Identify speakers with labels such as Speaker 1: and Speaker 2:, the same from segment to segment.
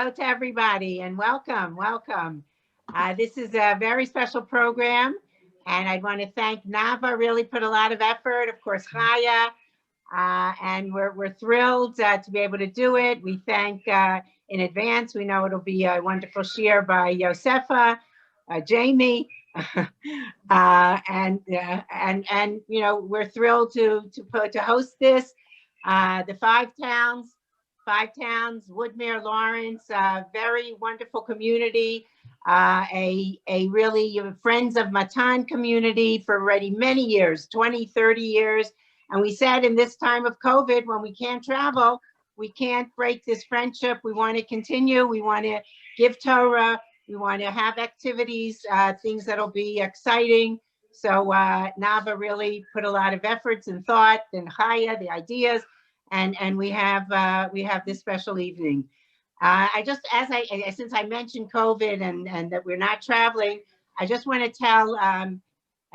Speaker 1: hello to everybody and welcome, welcome. This is a very special program and I want to thank Nava, really put a lot of effort, of course, Chaya, and we're thrilled to be able to do it. We thank in advance. We know it'll be a wonderful shiur by Yosefa, Jamie, and you know we're thrilled to host this. The five towns, Woodmere, Lawrence, very wonderful community. A really friends of Matan community for already many years, 20, 30 years. And we said in this time of COVID, when we can't travel, we can't break this friendship. We want to continue. We want to give Torah. We want to have activities, things that'll be exciting. So Nava really put a lot of efforts and thought, and Chaya, the ideas, and we have this special evening. I just, since I mentioned COVID and that we're not traveling, I just want to tell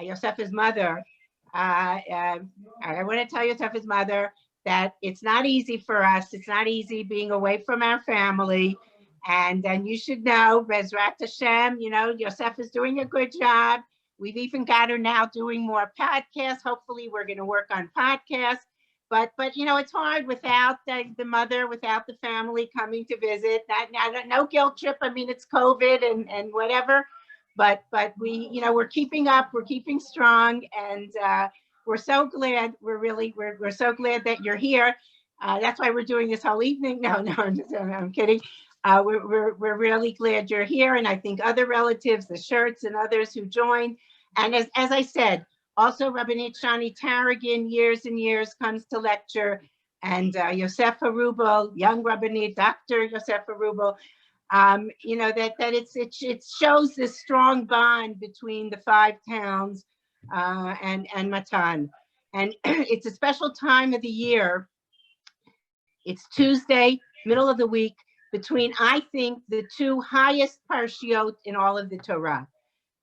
Speaker 1: Yosefa's mother. I want to tell Yosefa's mother that it's not easy for us. It's not easy being away from our family. And then you should know, Bezrat Hashem, you know, Yosefa's doing a good job. We've even got her now doing more podcasts. Hopefully we're going to work on podcasts. But you know, it's hard without the mother, without the family coming to visit. No guilt trip. I mean, it's COVID and whatever. But we, you know, we're keeping up. We're keeping strong, and we're so glad. We're so glad that you're here. That's why we're doing this whole evening. No, I'm kidding. We're really glad you're here, and I think other relatives, the Schwartz and others who joined. And as I said, also Rabbanit Shani Tarragon, years and years, comes to lecture, and Yosefa Wruble, young Rabbanit, Dr. Yosefa Wruble. You know, that it shows this strong bond between the five towns and Matan. And it's a special time of the year. It's Tuesday, middle of the week, between, I think, the two highest parshiot in all of the Torah.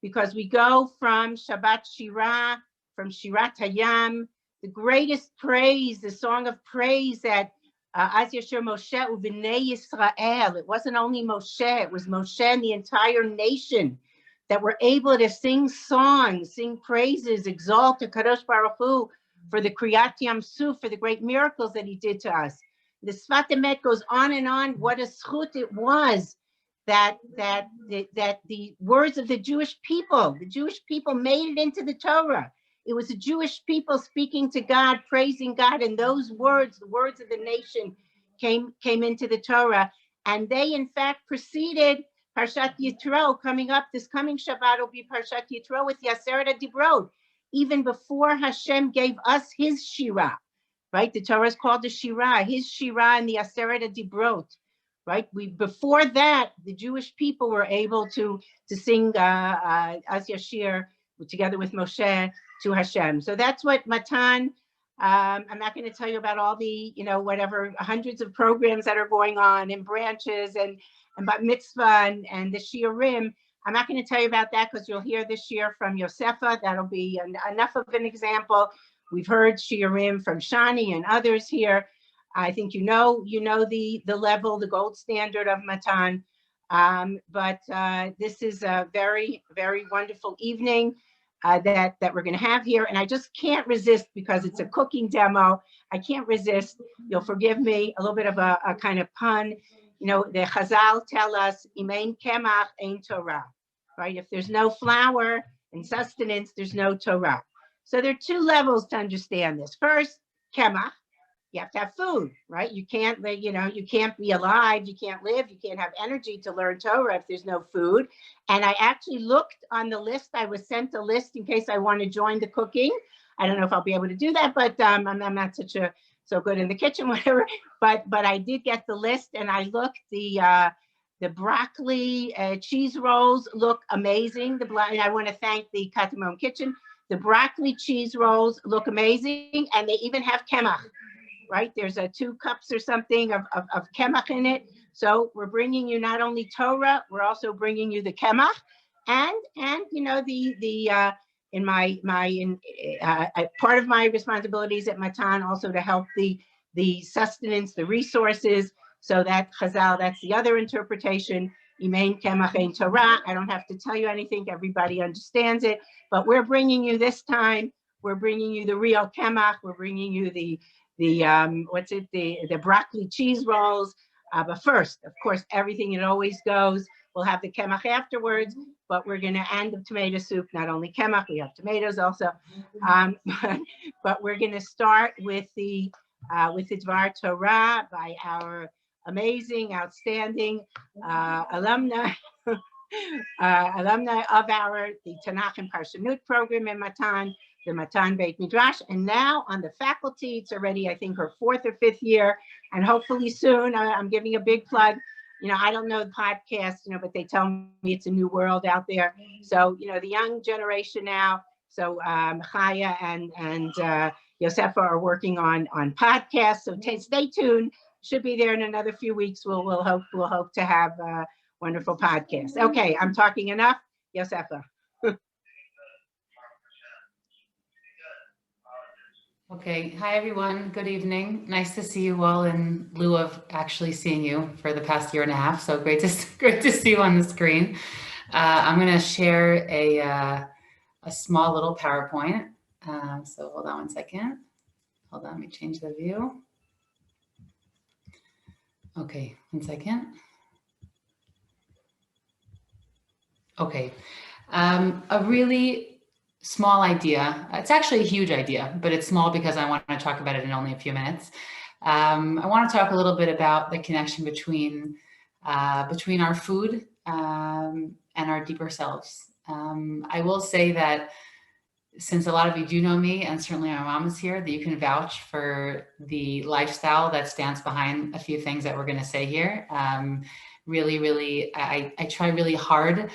Speaker 1: Because we go from Shabbat Shirah, from Shirat Hayam, the greatest praise, the song of praise that Az Yasher Moshe U'Bnei Yisrael. It wasn't only Moshe, it was Moshe and the entire nation that were able to sing songs, sing praises, exalt the Kadosh Baruch Hu for the Kriyat Yam Suf, for the great miracles that he did to us. The Sfat Emet goes on and on. What a zchut it was that the words of the Jewish people made it into the Torah. It was the Jewish people speaking to God, praising God, and those words, the words of the nation, came into the Torah. And they, in fact, preceded Parshat Yitro. Coming up, this coming Shabbat will be Parshat Yitro with Yaseret Dibrot, even before Hashem gave us his Shirah, right? The Torah is called the Shirah, his Shirah and the Yaseret Dibrot. Right. Before that, the Jewish people were able to sing Az Yashir together with Moshe to Hashem. So that's what Matan. I'm not going to tell you about all the, you know, whatever hundreds of programs that are going on and branches and bat mitzvah and the shiurim. I'm not going to tell you about that because you'll hear this year from Yosefa. That'll be enough of an example. We've heard shiurim from Shani and others here. I think you know the level, the gold standard of Matan, but this is a very, very wonderful evening that we're going to have here, and I just can't resist because it's a cooking demo. I can't resist. You'll forgive me, a little bit of a kind of pun. You know, the Chazal tell us, "Im ein kemach ein Torah," right? If there's no flour and sustenance, there's no Torah. So there are two levels to understand this. First, kemach. You have to have food, right? You can't, you know, you can't be alive, you can't live, you can't have energy to learn Torah if there's no food. And I actually looked on the list. I was sent a list in case I want to join the cooking. I don't know if I'll be able to do that, but I'm not so good in the kitchen, whatever. But I did get the list, and I looked. The broccoli cheese rolls look amazing. And I want to thank the Katamon Kitchen. The broccoli cheese rolls look amazing, and they even have kemach. Right, there's 2 cups or something of kemach in it. So we're bringing you not only Torah, we're also bringing you the kemach, and you know part of my responsibilities at Matan also to help the sustenance, the resources, So that Chazal, that's the other interpretation. Imein Kemach Ein Torah. I don't have to tell you anything. Everybody understands it. But we're bringing you this time. We're bringing you the real Kemach. We're bringing you the broccoli cheese rolls. But first, of course, everything it always goes. We'll have the Kemach afterwards, but we're going to end the tomato soup. Not only Kemach, we have tomatoes also. But we're going to start with the Dvar Torah by our amazing, outstanding alumni of the Tanakh and Parshanut program in Matan, the Matan Beit Midrash, and now on the faculty. It's already, I think, her 4th or 5th year, and hopefully soon. I'm giving a big plug. I don't know the podcast, but they tell me it's a new world out there. So, the young generation now. So Chaya and Yosefa are working on podcasts. So stay tuned. Should be there in another few weeks. We'll hope to have a wonderful podcast. Okay, I'm talking enough. Yosefa.
Speaker 2: Okay, hi everyone. Good evening. Nice to see you all in lieu of actually seeing you for the past year and a half. So great to see you on the screen. I'm going to share a small little PowerPoint. So hold on one second. Hold on, let me change the view. Okay, 1 second. Okay, a really small idea. It's actually a huge idea, but it's small because I want to talk about it in only a few minutes. I want to talk a little bit about the connection between our food and our deeper selves. I will say that since a lot of you do know me, and certainly my mom is here, that you can vouch for the lifestyle that stands behind a few things that we're going to say here. Really, I try really hard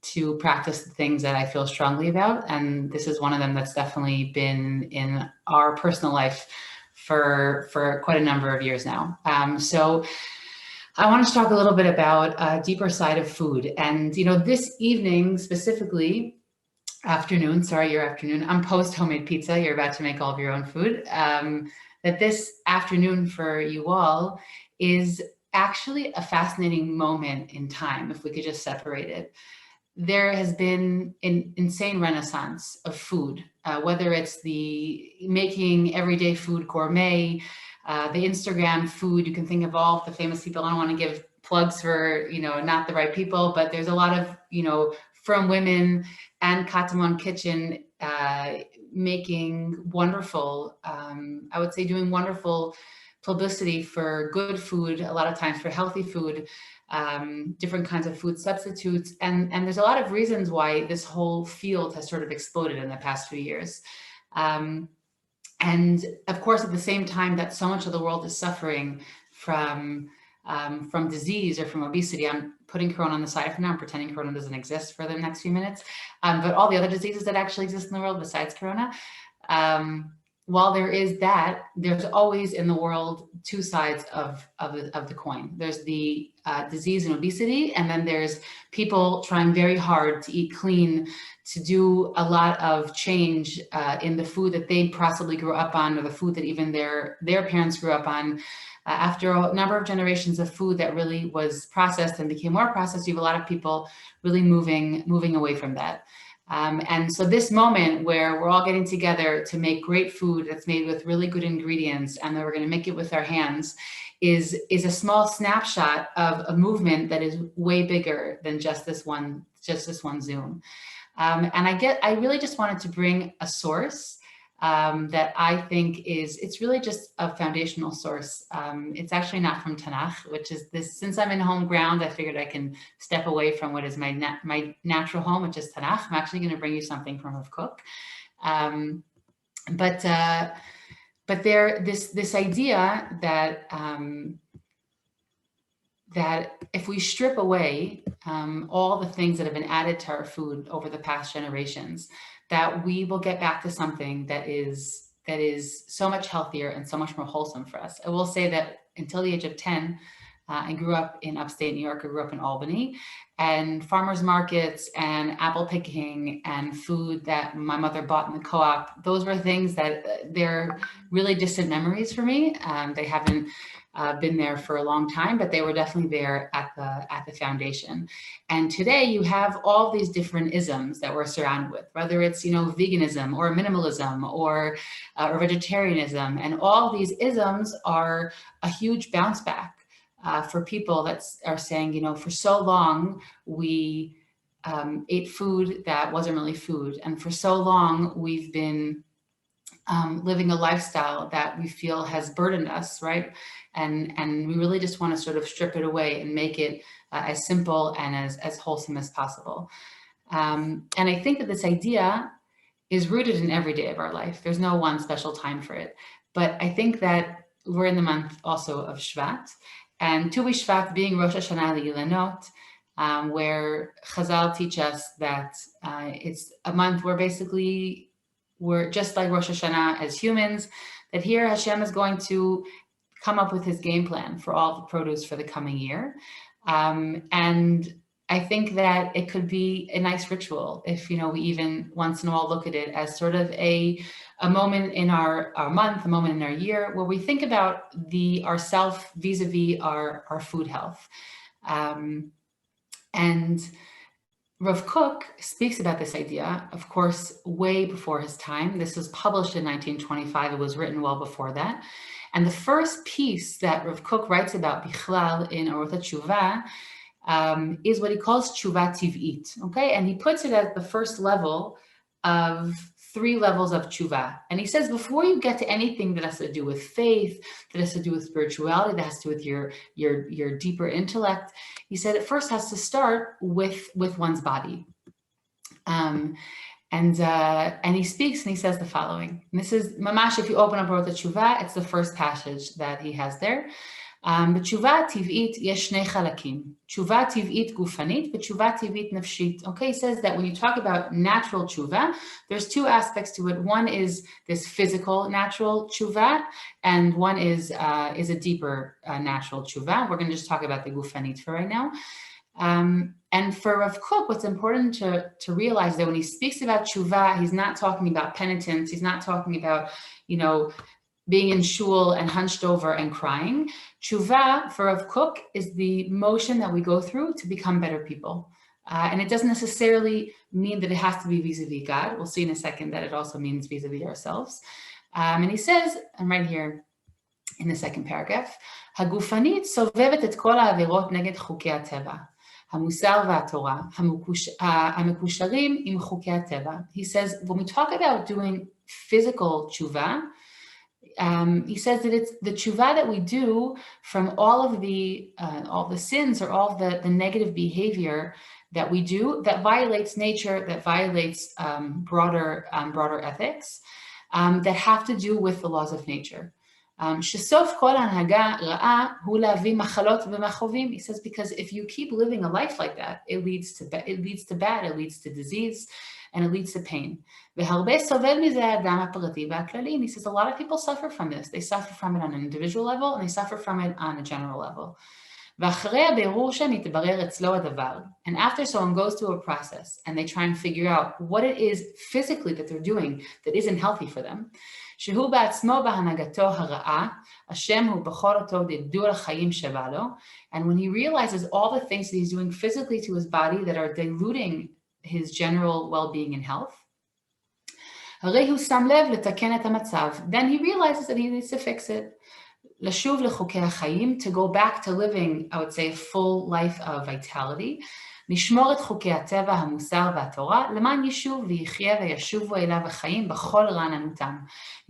Speaker 2: to practice the things that I feel strongly about. And this is one of them that's definitely been in our personal life for quite a number of years now. So I want to talk a little bit about a deeper side of food. And, this evening specifically, afternoon, I'm post homemade pizza. You're about to make all of your own food. That this afternoon for you all is actually a fascinating moment in time, if we could just separate it. There has been an insane renaissance of food, whether it's the making everyday food gourmet, the Instagram food. You can think of all the famous people. I don't want to give plugs for, not the right people, but there's a lot of, from women and Katamon Kitchen making wonderful, I would say doing wonderful publicity for good food, a lot of times for healthy food, different kinds of food substitutes. And there's a lot of reasons why this whole field has sort of exploded in the past few years. And of course, at the same time that so much of the world is suffering from disease or from obesity, I'm putting Corona on the side for now. I'm pretending Corona doesn't exist for the next few minutes. But all the other diseases that actually exist in the world besides Corona, while there is that, there's always in the world two sides of the coin. There's the disease and obesity, and then there's people trying very hard to eat clean, to do a lot of change in the food that they possibly grew up on, or the food that even their parents grew up on. After a number of generations of food that really was processed and became more processed, you have a lot of people really moving away from that. And so this moment where we're all getting together to make great food that's made with really good ingredients, and then we're going to make it with our hands, is a small snapshot of a movement that is way bigger than just this one Zoom. And I really just wanted to bring a source that I think it's really just a foundational source. It's actually not from Tanakh, which is this. Since I'm in home ground, I figured I can step away from what is my natural home, which is Tanakh. I'm actually going to bring you something from Rav Kook. But this idea that if we strip away all the things that have been added to our food over the past generations, that we will get back to something that is so much healthier and so much more wholesome for us. I will say that until the age of 10, I grew up in upstate New York. I grew up in Albany, and farmers markets and apple picking and food that my mother bought in the co-op. Those were things that they're really distant memories for me. They haven't been there for a long time, but they were definitely there at the foundation. And today you have all these different isms that we're surrounded with, whether it's, veganism or minimalism or vegetarianism. And all these isms are a huge bounce back for people that are saying, for so long we ate food that wasn't really food. And for so long we've been living a lifestyle that we feel has burdened us, right? And we really just want to sort of strip it away and make it as simple and as wholesome as possible. And I think that this idea is rooted in every day of our life. There's no one special time for it. But I think that we're in the month also of Shvat, and Tu B'Shvat being Rosh Hashanah L'Ilanot, where Chazal teach us that it's a month where basically we're just like Rosh Hashanah as humans, that here Hashem is going to come up with his game plan for all the produce for the coming year. And I think that it could be a nice ritual if, we even once in a while look at it as sort of a moment in our month, a moment in our year where we think about ourself vis-a-vis our food health. And Rav Kook speaks about this idea, of course, way before his time. This was published in 1925. It was written well before that. And the first piece that Rav Kook writes about Bichlal in Orot HaTshuva is what he calls Tshuva Tiv'it, okay? And he puts it at the first level of 3 levels of tshuva. And he says, before you get to anything that has to do with faith, that has to do with spirituality, that has to do with your deeper intellect, he said it first has to start with one's body. And he speaks and he says the following. And this is mamash, if you open up Orot HaTshuva, it's the first passage that he has there. בתשובה טבעית יש 2 חלקים, תשובה טבעית גופנית ותשובה טבעית נפשית. Okay, he says that when you talk about natural tshuva, there's 2 aspects to it. One is this physical natural tshuva, and one is a deeper natural tshuva. We're going to just talk about the gufanit for right now. And for Rav Kook, what's important to realize that when he speaks about tshuva, he's not talking about penitence. He's not talking about, being in shul and hunched over and crying. Tshuva for Rav Kook is the motion that we go through to become better people. And it doesn't necessarily mean that it has to be vis-a-vis God. We'll see in a second that it also means vis-a-vis ourselves. And he says, and right here in the second paragraph, הגופנית סובבת את כל העבירות נגד חוקי הטבע, המוסר והתורה, המקושרים עם חוקי הטבע. He says, when we talk about doing physical tshuva, he says that it's the tshuva that we do from all the sins or all the negative behavior that we do that violates nature, that violates broader ethics, that have to do with the laws of nature. שסוף כל הנהגה רעה הוא להביא מחלות ומכאובים. He says, because if you keep living a life like that, it leads to bad, it leads to disease, and it leads to pain. והרבה סובל מזה האדם הפרטי והכללי. And he says a lot of people suffer from this. They suffer from it on an individual level, and they suffer from it on a general level. ואחרי הבירור שמתברר אצלו הדבר, and after someone goes through a process and they try and figure out what it is physically that they're doing that isn't healthy for them, שהוא בעצמו בהנהגתו הרעה, השם הוא בכל אותו דלדול החיים שבא לו, and when he realizes all the things that he's doing physically to his body that are diluting his general well-being and health, הרי הוא שם לב לתקן את המצב, then he realizes that he needs to fix it. לשוב לחוקי החיים, to go back to living, I would say, a full life of vitality, לשמור את חוקי הטבע, המוסר והתורה, למען ישוב ויחיה וישובו אליו החיים בכל רעננותם.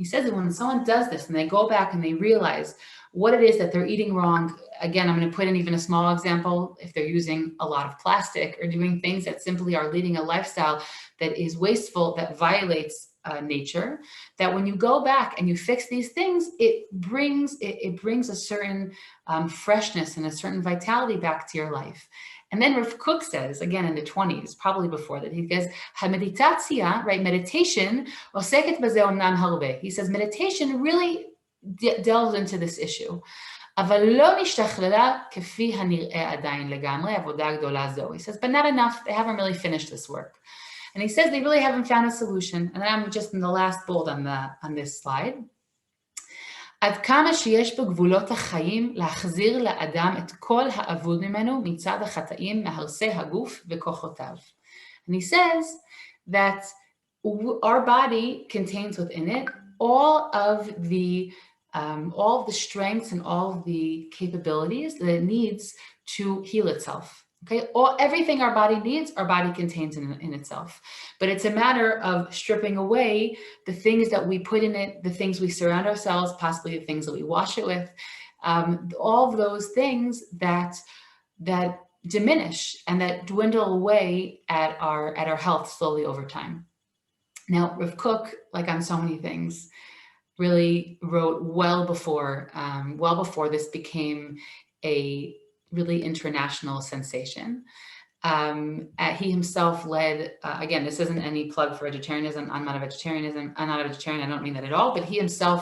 Speaker 2: He says that when someone does this and they go back and they realize what it is that they're eating wrong, again, I'm going to put in even a small example, if they're using a lot of plastic or doing things that simply are leading a lifestyle that is wasteful, that violates nature, that when you go back and you fix these things, it brings a certain freshness and a certain vitality back to your life. And then Rav Kook says, again in the 20s, probably before that, he goes, "Hameditatzia, right? Meditation, oseket b'zeh omnam harbe." He says meditation really delves into this issue. אבל לא נשתכללה כפי הנראה עדיין לגמרי, עבודה גדולה זו. He says, but not enough, they haven't really finished this work. And he says they really haven't found a solution. And I'm just in the last bold on this slide. עד כמה שיש בגבולות החיים להחזיר לאדם את כל האבוד ממנו מצד החטאים מהרסי הגוף וכוחותיו. And he says that our body contains within it all of the strengths and all of the capabilities that it needs to heal itself. Okay, everything our body needs, our body contains in itself. But it's a matter of stripping away the things that we put in it, the things we surround ourselves, possibly the things that we wash it with, all of those things that diminish and that dwindle away at our health slowly over time. Now, Rav Kook, like on so many things, really wrote well before this became a really international sensation. He himself led, again, this isn't any plug for vegetarianism. I'm not a vegetarian. I don't mean that at all, but he himself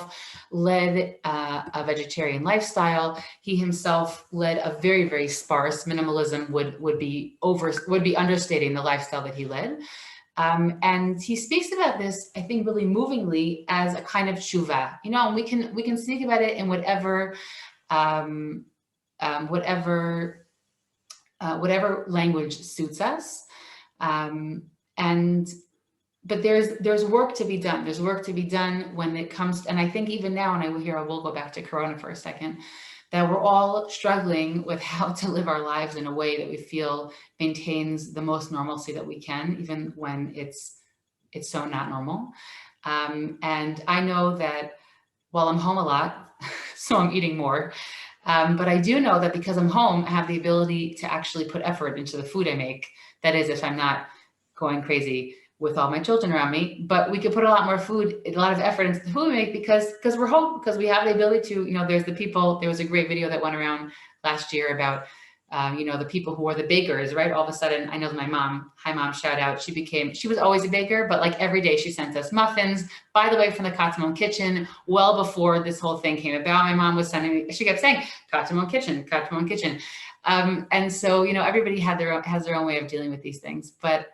Speaker 2: led a vegetarian lifestyle. He himself led a very, very sparse minimalism would be understating the lifestyle that he led. And he speaks about this, I think, really movingly as a kind of tshuva. You know, and we can speak about it in whatever language suits us. But there's work to be done. There's work to be done when it comes, and I think even now, and I will go back to Corona for a second, that we're all struggling with how to live our lives in a way that we feel maintains the most normalcy that we can, even when it's so not normal. And I know that while I'm home a lot, so I'm eating more, but I do know that because I'm home, I have the ability to actually put effort into the food I make. That is, if I'm not going crazy with all my children around me, but we could put a lot more food, a lot of effort into the food we make because we're home, because we have the ability to, there was a great video that went around last year about, the people who are the bakers, right? All of a sudden, I know my mom, hi mom, shout out. She was always a baker, but like every day she sent us muffins, by the way, from the Katamon Kitchen, well before this whole thing came about. My mom was sending me, she kept saying, Katamon Kitchen, Katamon Kitchen. And so, everybody has their own way of dealing with these things. But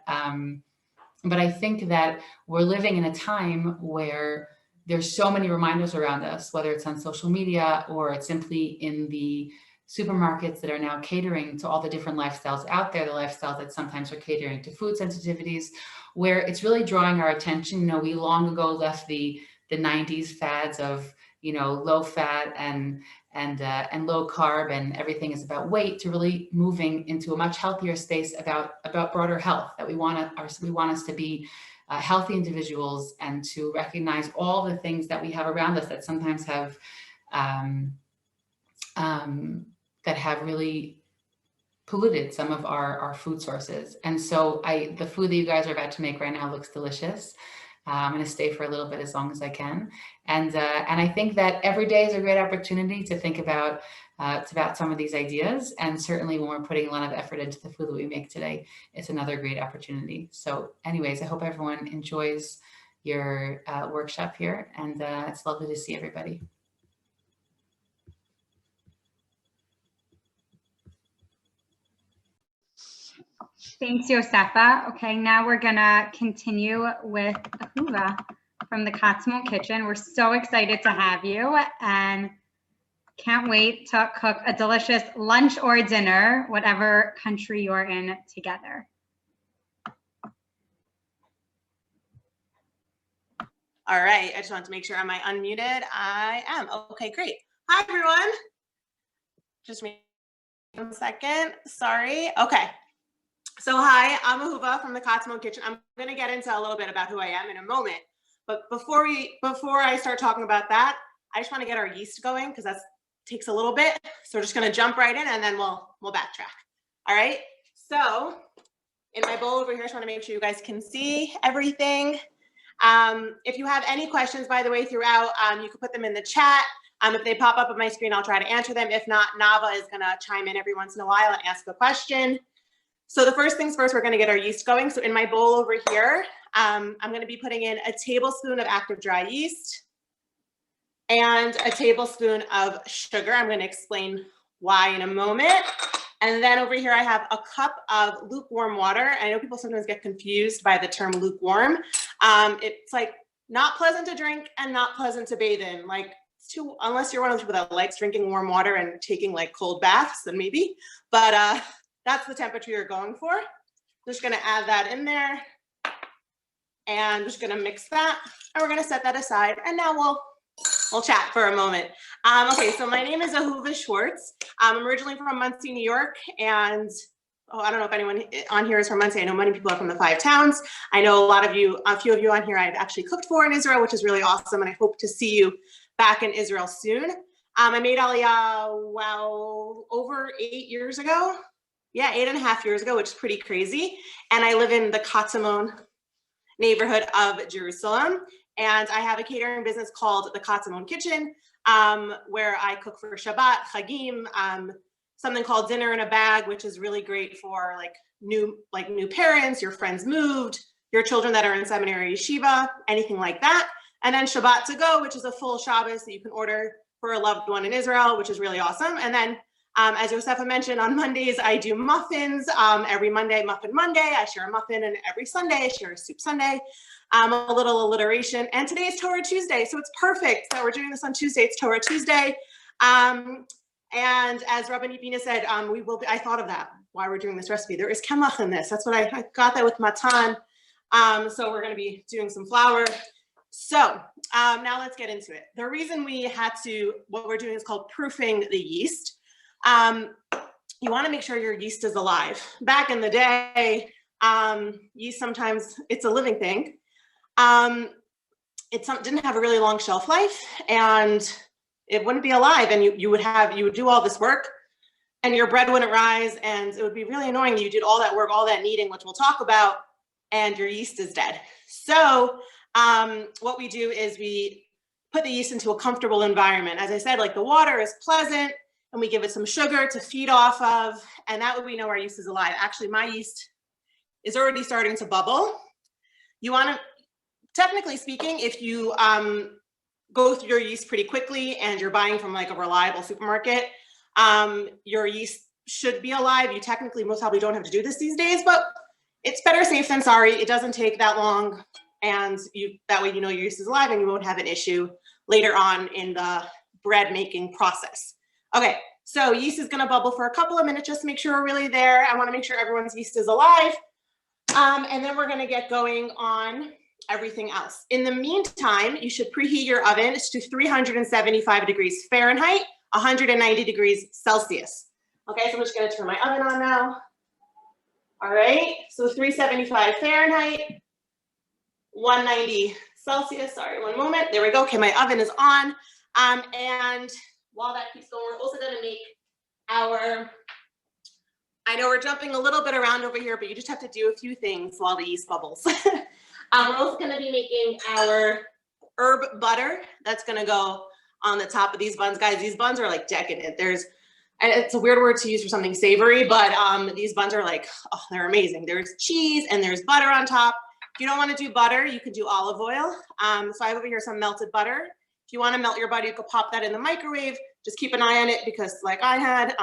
Speaker 2: I think that we're living in a time where there's so many reminders around us, whether it's on social media or it's simply in the supermarkets that are now catering to all the different lifestyles out there, the lifestyles that sometimes are catering to food sensitivities, where it's really drawing our attention. We long ago left the 90s fads of, low fat and low carb, and everything is about weight, to really moving into a much healthier space about broader health, that we want us to be healthy individuals and to recognize all the things that we have around us that sometimes have that have really polluted some of our food sources. And so the food that you guys are about to make right now looks delicious. I'm going to stay for a little bit, as long as I can. And I think that every day is a great opportunity to think about some of these ideas. And certainly when we're putting a lot of effort into the food that we make today, it's another great opportunity. So anyways, I hope everyone enjoys your workshop here, and it's lovely to see everybody.
Speaker 3: Thanks, Yosefa. Okay, now we're gonna continue with Ahuva from the Katamon Kitchen. We're so excited to have you and can't wait to cook a delicious lunch or dinner, whatever country you're in, together.
Speaker 4: All right, I just wanted to make sure, am I unmuted? I am. Okay, great. Hi, everyone. Just wait 1 second. Sorry. Okay. So hi, I'm Ahuva from the Katamon Kitchen. I'm going to get into a little bit about who I am in a moment. But before I start talking about that, I just want to get our yeast going, because that takes a little bit. So we're just going to jump right in, and then we'll backtrack. All right. So in my bowl over here, I just want to make sure you guys can see everything. If you have any questions, by the way, throughout, you can put them in the chat. If they pop up on my screen, I'll try to answer them. If not, Nava is going to chime in every once in a while and ask a question. So the first things first, we're going to get our yeast going. So in my bowl over here, I'm going to be putting in a tablespoon of active dry yeast, and a tablespoon of sugar. I'm going to explain why in a moment. And then over here, I have a cup of lukewarm water. I know people sometimes get confused by the term lukewarm. It's like not pleasant to drink and not pleasant to bathe in. Like unless you're one of those people that likes drinking warm water and taking like cold baths, then maybe. But that's the temperature you're going for. Just going to add that in there. And I'm just going to mix that. And we're going to set that aside. And now we'll chat for a moment. Okay, so my name is Ahuva Schwartz. I'm originally from Muncie, New York, and I don't know if anyone on here is from Muncie. I know many people are from the 5 towns. I know a few of you on here I've actually cooked for in Israel, which is really awesome, and I hope to see you back in Israel soon. I made Aliyah, over 8 years ago. Yeah, 8.5 years ago, which is pretty crazy. And I live in the Katamon neighborhood of Jerusalem. And I have a catering business called the Katamon Kitchen, where I cook for Shabbat, Chagim, something called Dinner in a Bag, which is really great for new parents, your friends moved, your children that are in seminary yeshiva, anything like that. And then Shabbat to go, which is a full Shabbos that you can order for a loved one in Israel, which is really awesome. And then as Yosefa mentioned, on Mondays, I do muffins. Every Monday, Muffin Monday, I share a muffin, and every Sunday, I share a soup Sunday. A little alliteration. And today is Torah Tuesday, so it's perfect that we're doing this on Tuesday. It's Torah Tuesday. And as Rabbanit Bina said, I thought of that, why we're doing this recipe. There is kemach in this. That's what I got that with Matan. So we're going to be doing some flour. So now let's get into it. The reason what we're doing is called proofing the yeast. You want to make sure your yeast is alive. Back in the day, yeast sometimes, it's a living thing. It didn't have a really long shelf life, and it wouldn't be alive, and you would do all this work, and your bread wouldn't rise, and it would be really annoying that you did all that work, all that kneading, which we'll talk about, and your yeast is dead. So what we do is we put the yeast into a comfortable environment. As I said, like the water is pleasant, and we give it some sugar to feed off of, and that way we know our yeast is alive. Actually, my yeast is already starting to bubble. You want to, technically speaking, if you go through your yeast pretty quickly and you're buying from like a reliable supermarket, your yeast should be alive. You technically most probably don't have to do this these days, but it's better safe than sorry. It doesn't take that long, and that way you know your yeast is alive and you won't have an issue later on in the bread making process. Okay, so yeast is gonna bubble for a couple of minutes just to make sure we're really there. I wanna make sure everyone's yeast is alive. And then we're gonna get going on everything else. In the meantime, you should preheat your oven to 375 degrees Fahrenheit, 190 degrees Celsius. Okay, so I'm just gonna turn my oven on now. All right, so 375 Fahrenheit, 190 Celsius, sorry, one moment. There we go, okay, my oven is on. And while that keeps going, we're also gonna make I know we're jumping a little bit around over here, but you just have to do a few things while the yeast bubbles. We're also gonna be making our herb butter. That's gonna go on the top of these buns. Guys, these buns are like decadent. It's a weird word to use for something savory, but these buns are like, oh, they're amazing. There's cheese and there's butter on top. If you don't wanna do butter, you could do olive oil. So I have over here some melted butter. If you wanna melt your butter, you could pop that in the microwave. Just keep an eye on it because like I had,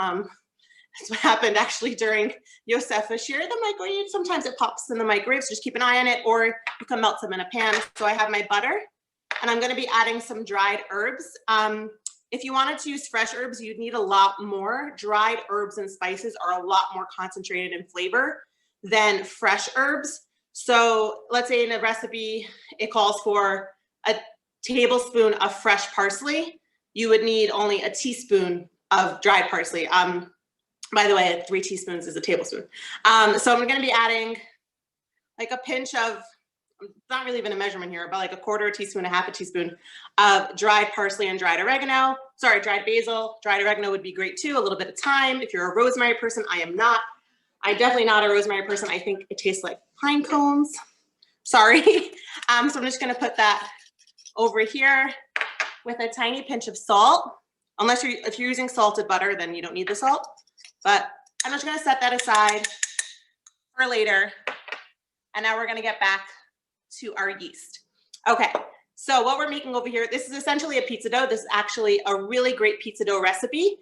Speaker 4: that's what happened actually during Yosefa Shiur, the microwave. Sometimes it pops in the microwave, so just keep an eye on it, or you can melt some in a pan. So I have my butter, and I'm gonna be adding some dried herbs. If you wanted to use fresh herbs, you'd need a lot more. Dried herbs and spices are a lot more concentrated in flavor than fresh herbs. So let's say in a recipe, it calls for a tablespoon of fresh parsley. You would need only a teaspoon of dried parsley. By the way, 3 teaspoons is a tablespoon. So I'm gonna be adding like a pinch of, it's not really even a measurement here, but like a quarter teaspoon, a half a teaspoon of dried parsley and dried oregano. Sorry, dried basil. Dried oregano would be great too, a little bit of thyme. If you're a rosemary person, I am not. I'm definitely not a rosemary person. I think it tastes like pine cones. Sorry. So I'm just gonna put that over here with a tiny pinch of salt. If you're using salted butter, then you don't need the salt. But I'm just gonna set that aside for later. And now we're gonna get back to our yeast. Okay, So what we're making over here, this is essentially a pizza dough. This is actually a really great pizza dough recipe.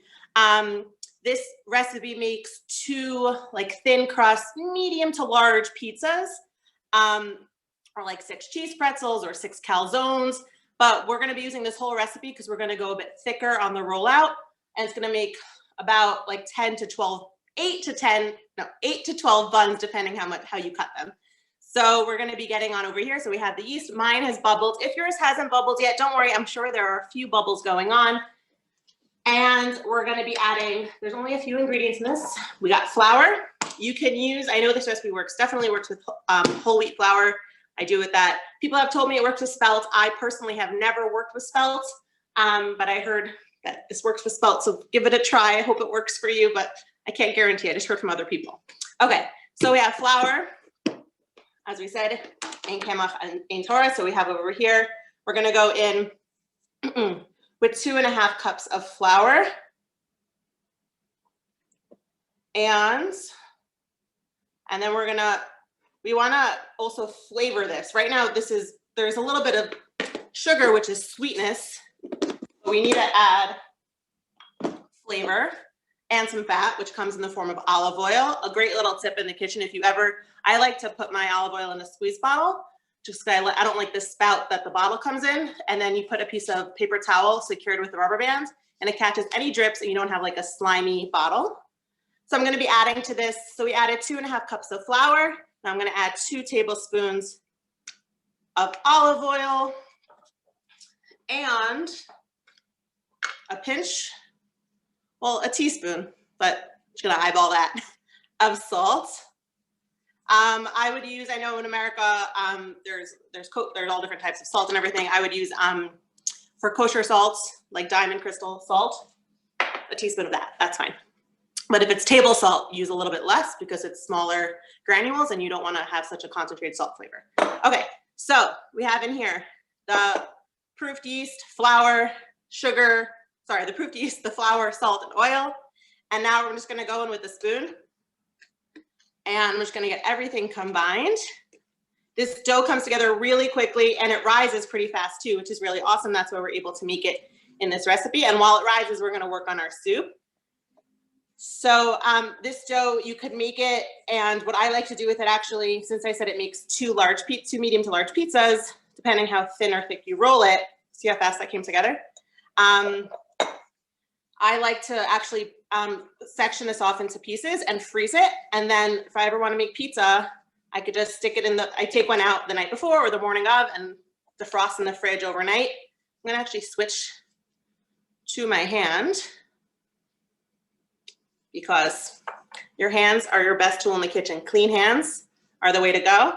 Speaker 4: This recipe makes 2 like thin crust, medium to large pizzas, or like 6 cheese pretzels or 6 calzones. But we're going to be using this whole recipe because we're going to go a bit thicker on the rollout, and it's going to make about like 8 to 12 buns, depending how you cut them. So we're going to be getting on over here. So we have the yeast. Mine has bubbled. If yours hasn't bubbled yet, don't worry. I'm sure there are a few bubbles going on. And we're going to be adding, there's only a few ingredients in this. We got flour. You can use, I know this recipe definitely works with whole wheat flour. I do with that. People have told me it works with spelt. I personally have never worked with spelt, but I heard that this works with spelt. So give it a try. I hope it works for you, but I can't guarantee. I just heard from other people. Okay, so we have flour. As we said, ein kemach and ein Torah. So we have over here, we're going to go in with 2.5 cups of flour. And then we want to also flavor this. Right now, there's a little bit of sugar, which is sweetness. We need to add flavor and some fat, which comes in the form of olive oil. A great little tip in the kitchen, I like to put my olive oil in a squeeze bottle, just because I don't like the spout that the bottle comes in. And then you put a piece of paper towel secured with a rubber band, and it catches any drips, and you don't have like a slimy bottle. So I'm going to be adding to this. So we added 2.5 cups of flour. Now I'm going to add 2 tablespoons of olive oil and a teaspoon, but I'm just going to eyeball that, of salt. I would use, I know in America, there's all different types of salt and everything. I would use, for kosher salts, like diamond crystal salt, a teaspoon of that, that's fine. But if it's table salt, use a little bit less because it's smaller granules and you don't want to have such a concentrated salt flavor. Okay, so we have in here the proofed yeast, flour, sugar, the proofed yeast, the flour, salt, and oil. And now we're just going to go in with a spoon. And I'm just going to get everything combined. This dough comes together really quickly, and it rises pretty fast too, which is really awesome. That's why we're able to make it in this recipe. And while it rises, we're going to work on our soup. So this dough, you could make it, and what I like to do with it actually, since I said it makes 2 medium to large pizzas, depending how thin or thick you roll it. See how fast that came together? I like to actually section this off into pieces and freeze it. And then if I ever want to make pizza, I could just stick it I take one out the night before or the morning of and defrost in the fridge overnight. I'm going to actually switch to my hand because your hands are your best tool in the kitchen. Clean hands are the way to go.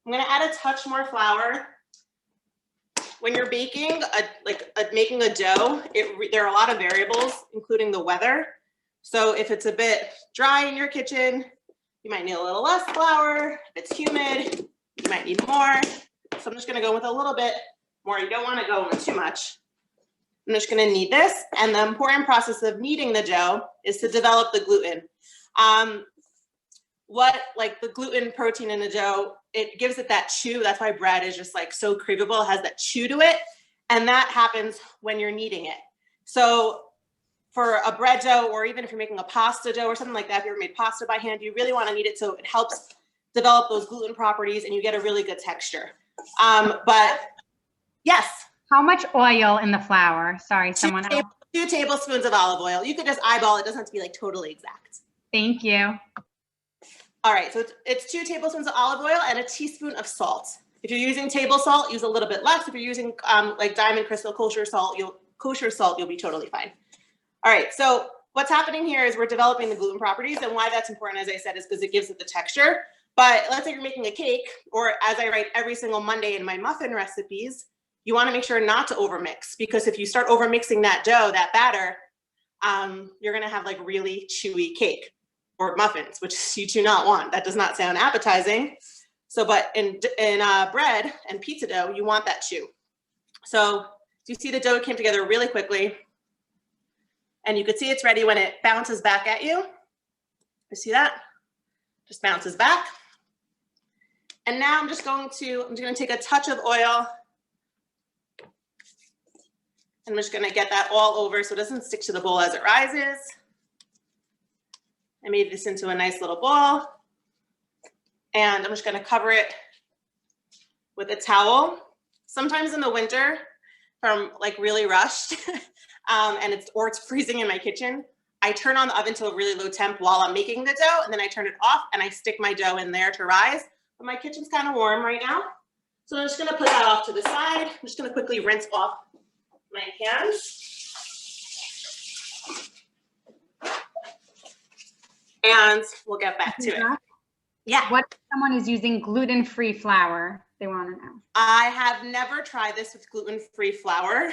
Speaker 4: I'm going to add a touch more flour. When you're baking, making a dough, there are a lot of variables, including the weather. So if it's a bit dry in your kitchen, you might need a little less flour. If it's humid, you might need more. So I'm just going to go with a little bit more. You don't want to go with too much. I'm just going to knead this. And the important process of kneading the dough is to develop the gluten. The gluten protein in the dough, it gives it that chew. That's why bread is just like so craveable. It has that chew to it. And that happens when you're kneading it. So for a bread dough, or even if you're making a pasta dough or something like that, if you ever made pasta by hand, you really want to knead it so it helps develop those gluten properties and you get a really good texture. But yes.
Speaker 3: How much oil in the flour? Sorry, someone else.
Speaker 4: 2 tablespoons of olive oil. You could just eyeball. It doesn't have to be like totally exact.
Speaker 3: Thank you.
Speaker 4: All right, so it's 2 tablespoons of olive oil and a teaspoon of salt. If you're using table salt, use a little bit less. If you're using like diamond crystal kosher salt, you'll be totally fine. All right, so what's happening here is we're developing the gluten properties, and why that's important, as I said, is because it gives it the texture. But let's say you're making a cake, or as I write every single Monday in my muffin recipes, you want to make sure not to overmix, because if you start overmixing that dough, that batter, you're going to have like really chewy cake or muffins, which you do not want. That does not sound appetizing. So, but in bread and pizza dough, you want that chew. So you see the dough came together really quickly, and you could see it's ready when it bounces back at you. You see that? Just bounces back. And now I'm just going to take a touch of oil. I'm just gonna get that all over so it doesn't stick to the bowl as it rises. I made this into a nice little ball. And I'm just gonna cover it with a towel. Sometimes in the winter, if I'm like really rushed and it's freezing in my kitchen, I turn on the oven to a really low temp while I'm making the dough, and then I turn it off and I stick my dough in there to rise. But my kitchen's kind of warm right now. So I'm just gonna put that off to the side. I'm just gonna quickly rinse off my hands. And we'll get back to it. Yeah.
Speaker 3: What if someone is using gluten-free flour? They want to know.
Speaker 4: I have never tried this with gluten-free flour.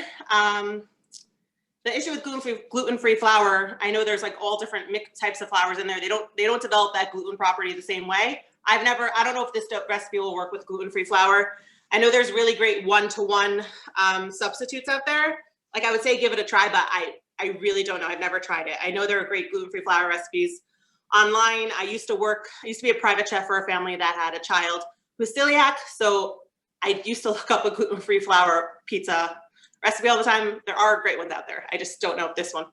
Speaker 4: The issue with gluten-free flour, I know there's like all different mixed types of flours in there. They don't develop that gluten property the same way. I don't know if this recipe will work with gluten-free flour. I know there's really great one-to-one substitutes out there. Like I would say give it a try, but I really don't know. I've never tried it. I know there are great gluten-free flour recipes online. I used to be a private chef for a family that had a child who's celiac. So I used to look up a gluten-free flour pizza recipe all the time. There are great ones out there. I just don't know if this one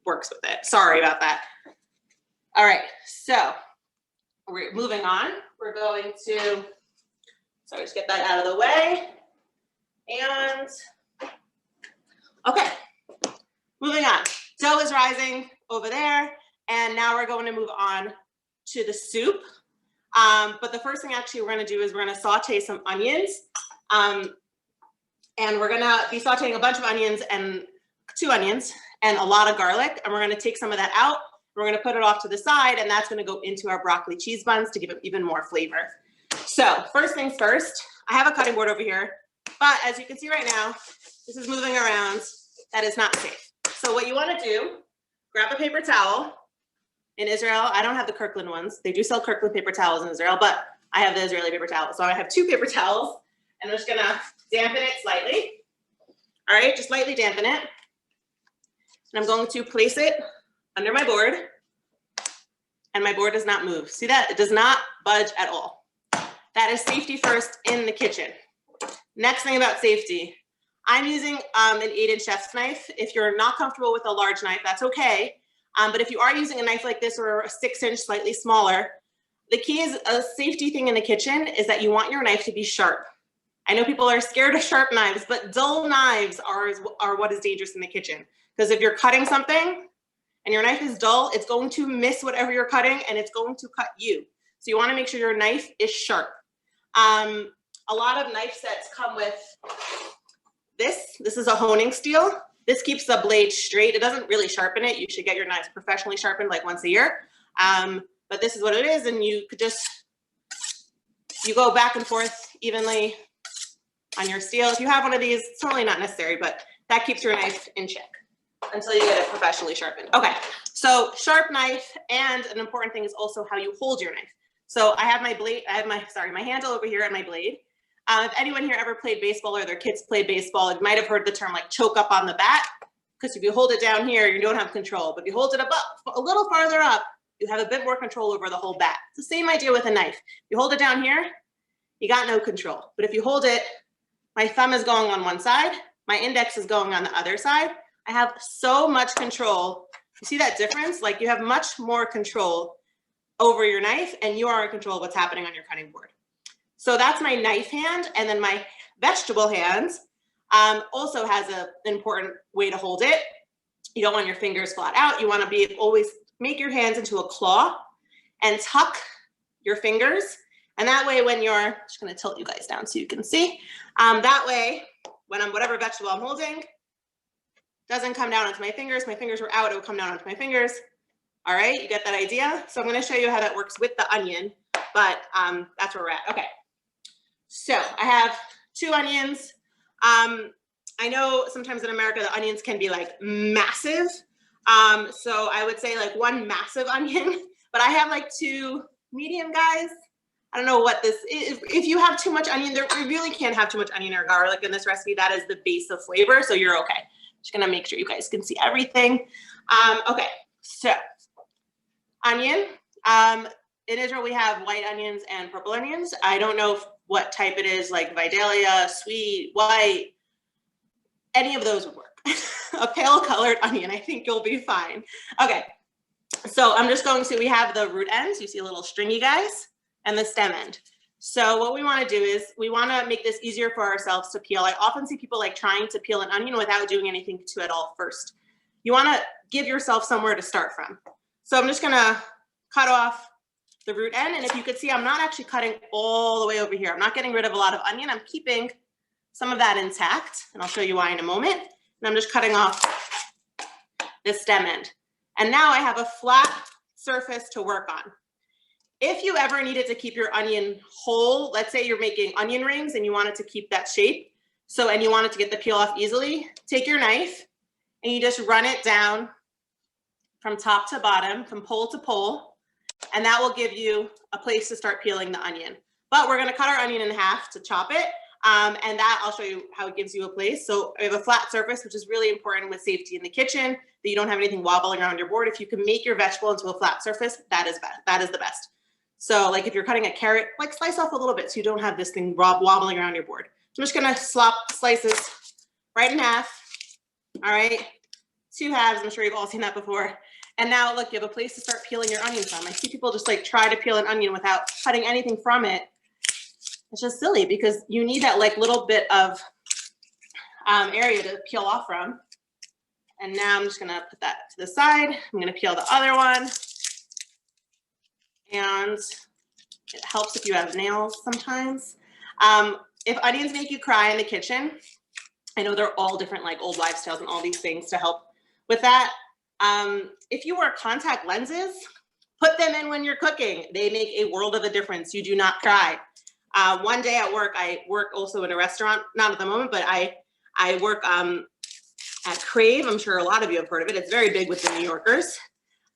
Speaker 4: works with it. Sorry about that. All right, so we're moving on. We're going to, so just get that out of the way. And, okay, moving on. Dough is rising over there. And now we're going to move on to the soup. But the first thing actually we're gonna do is we're gonna saute some onions. And we're gonna be sauteing a bunch of onions and 2 onions and a lot of garlic. And we're gonna take some of that out. We're gonna put it off to the side, and that's gonna go into our broccoli cheese buns to give it even more flavor. So first things first, I have a cutting board over here, but as you can see right now, this is moving around. That is not safe. So what you wanna do, grab a paper towel. In Israel, I don't have the Kirkland ones. They do sell Kirkland paper towels in Israel, but I have the Israeli paper towel. So I have 2 paper towels, and I'm just gonna dampen it slightly. All right, just lightly dampen it. And I'm going to place it under my board, and my board does not move. See that? It does not budge at all. That is safety first in the kitchen. Next thing about safety, I'm using an 8-inch chef's knife. If you're not comfortable with a large knife, that's okay. But if you are using a knife like this or a 6-inch, slightly smaller, the key is a safety thing in the kitchen is that you want your knife to be sharp. I know people are scared of sharp knives, but dull knives are what is dangerous in the kitchen. Because if you're cutting something and your knife is dull, it's going to miss whatever you're cutting and it's going to cut you. So you want to make sure your knife is sharp. A lot of knife sets come with this. This is a honing steel. This keeps the blade straight. It doesn't really sharpen it. You should get your knives professionally sharpened like once a year. But this is what it is. And you could you go back and forth evenly on your steel. If you have one of these, it's totally not necessary, but that keeps your knife in check until you get it professionally sharpened. Okay, so sharp knife, and an important thing is also how you hold your knife. So I have my blade, my handle over here and my blade. If anyone here ever played baseball or their kids played baseball, you might have heard the term like choke up on the bat, because if you hold it down here, you don't have control. But if you hold it a little farther up, you have a bit more control over the whole bat. It's the same idea with a knife. If you hold it down here, you got no control. But if you hold it, my thumb is going on one side, my index is going on the other side, I have so much control. You see that difference? Like you have much more control over your knife, and you are in control of what's happening on your cutting board. So that's my knife hand, and then my vegetable hand also has an important way to hold it. You don't want your fingers flat out. You want to always make your hands into a claw and tuck your fingers. And that way when you're, just going to tilt you guys down so you can see. That way, when whatever vegetable I'm holding, doesn't come down onto my fingers were out, it will come down onto my fingers. All right, you get that idea? So I'm going to show you how that works with the onion, but that's where we're at. Okay. So I have 2 onions. I know sometimes in America, the onions can be like massive. So I would say like 1 massive onion, but I have like 2 medium guys. I don't know what this is. If you have too much onion, you really can't have too much onion or garlic in this recipe. That is the base of flavor, so you're okay. Just gonna make sure you guys can see everything. Okay, so onion. in Israel, we have white onions and purple onions. I don't know what type it is, like Vidalia, sweet, white, any of those would work. A pale colored onion, I think you'll be fine. Okay, so I'm just going to, we have the root ends, you see little stringy guys, and the stem end. So what we want to do is we want to make this easier for ourselves to peel. I often see people like trying to peel an onion without doing anything to it all first. You want to give yourself somewhere to start from. So I'm just going to cut off the root end. And if you could see, I'm not actually cutting all the way over here. I'm not getting rid of a lot of onion. I'm keeping some of that intact, and I'll show you why in a moment. And I'm just cutting off this stem end. And now I have a flat surface to work on. If you ever needed to keep your onion whole, let's say you're making onion rings and you wanted to keep that shape, and you wanted to get the peel off easily, take your knife and you just run it down from top to bottom, from pole to pole, and that will give you a place to start peeling the onion. But we're gonna cut our onion in half to chop it, and that I'll show you how it gives you a place. So we have a flat surface, which is really important with safety in the kitchen, that you don't have anything wobbling around your board. If you can make your vegetable into a flat surface, that is best. That is the best. So like if you're cutting a carrot, like slice off a little bit so you don't have this thing wobbling around your board. So I'm just gonna slice this right in half. All right, 2 halves, I'm sure you've all seen that before. And now look, you have a place to start peeling your onion from. I see people just like try to peel an onion without cutting anything from it. It's just silly because you need that like little bit of area to peel off from. And now I'm just gonna put that to the side. I'm gonna peel the other one. And it helps if you have nails sometimes. If onions make you cry in the kitchen, I know they're all different, like old wives' tales and all these things to help with that. If you wear contact lenses, put them in when you're cooking. They make a world of a difference. You do not cry. One day at work, I work also in a restaurant, not at the moment, but I work at Crave. I'm sure a lot of you have heard of it. It's very big with the New Yorkers.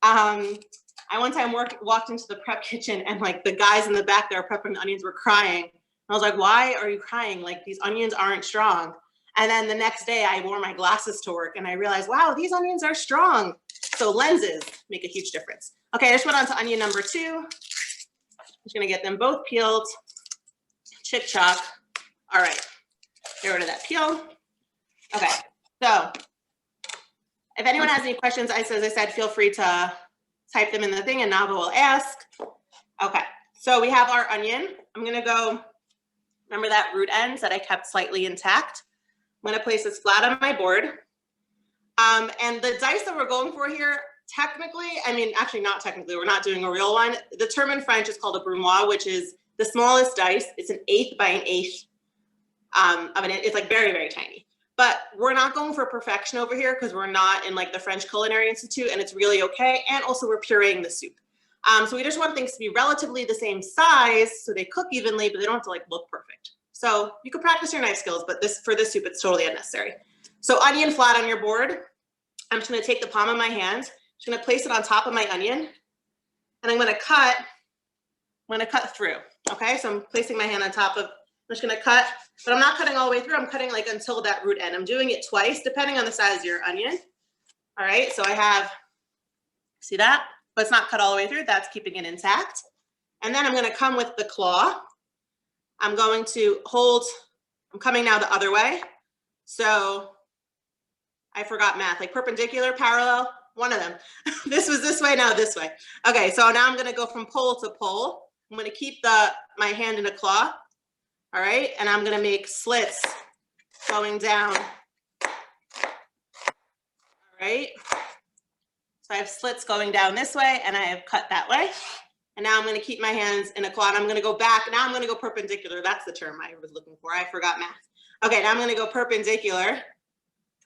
Speaker 4: I one time walked into the prep kitchen and like the guys in the back there prepping the onions were crying. I was like, why are you crying? Like these onions aren't strong. And then the next day I wore my glasses to work and I realized, wow, these onions are strong. So lenses make a huge difference. Okay, I just went on to onion number 2. I'm just gonna get them both peeled. Chick chop. All right, get rid of that peel. Okay, so if anyone has any questions, as I said, feel free to type them in the thing and Nava will ask. Okay, so we have our onion. I'm gonna go, remember that root ends that I kept slightly intact? I'm gonna place this flat on my board. And the dice that we're going for here, technically, I mean, actually not technically, we're not doing a real one. The term in French is called a Brunoise, which is the smallest dice. It's an 1/8 by an 1/8 of an inch. It's like very, very tiny. But we're not going for perfection over here because we're not in like the French Culinary Institute and it's really okay. And also we're pureeing the soup. So we just want things to be relatively the same size so they cook evenly, but they don't have to like look perfect. So you can practice your knife skills, but for this soup, it's totally unnecessary. So onion flat on your board. I'm just gonna take the palm of my hand, just gonna place it on top of my onion, and I'm gonna cut through, okay? So I'm placing my hand on top of, I'm just gonna cut, but I'm not cutting all the way through, I'm cutting like until that root end. I'm doing it twice, depending on the size of your onion. All right, so I have, see that? But it's not cut all the way through, that's keeping it intact. And then I'm gonna come with the claw. I'm going to hold, I'm coming now the other way. So I forgot math, like perpendicular, parallel, one of them. This was this way, now this way. Okay, so now I'm gonna go from pole to pole. I'm gonna keep my hand in a claw, all right? And I'm gonna make slits going down, all right? So I have slits going down this way and I have cut that way. And now I'm gonna keep my hands in a claw and I'm gonna go back. Now I'm gonna go perpendicular. That's the term I was looking for. I forgot math. Okay, now I'm gonna go perpendicular.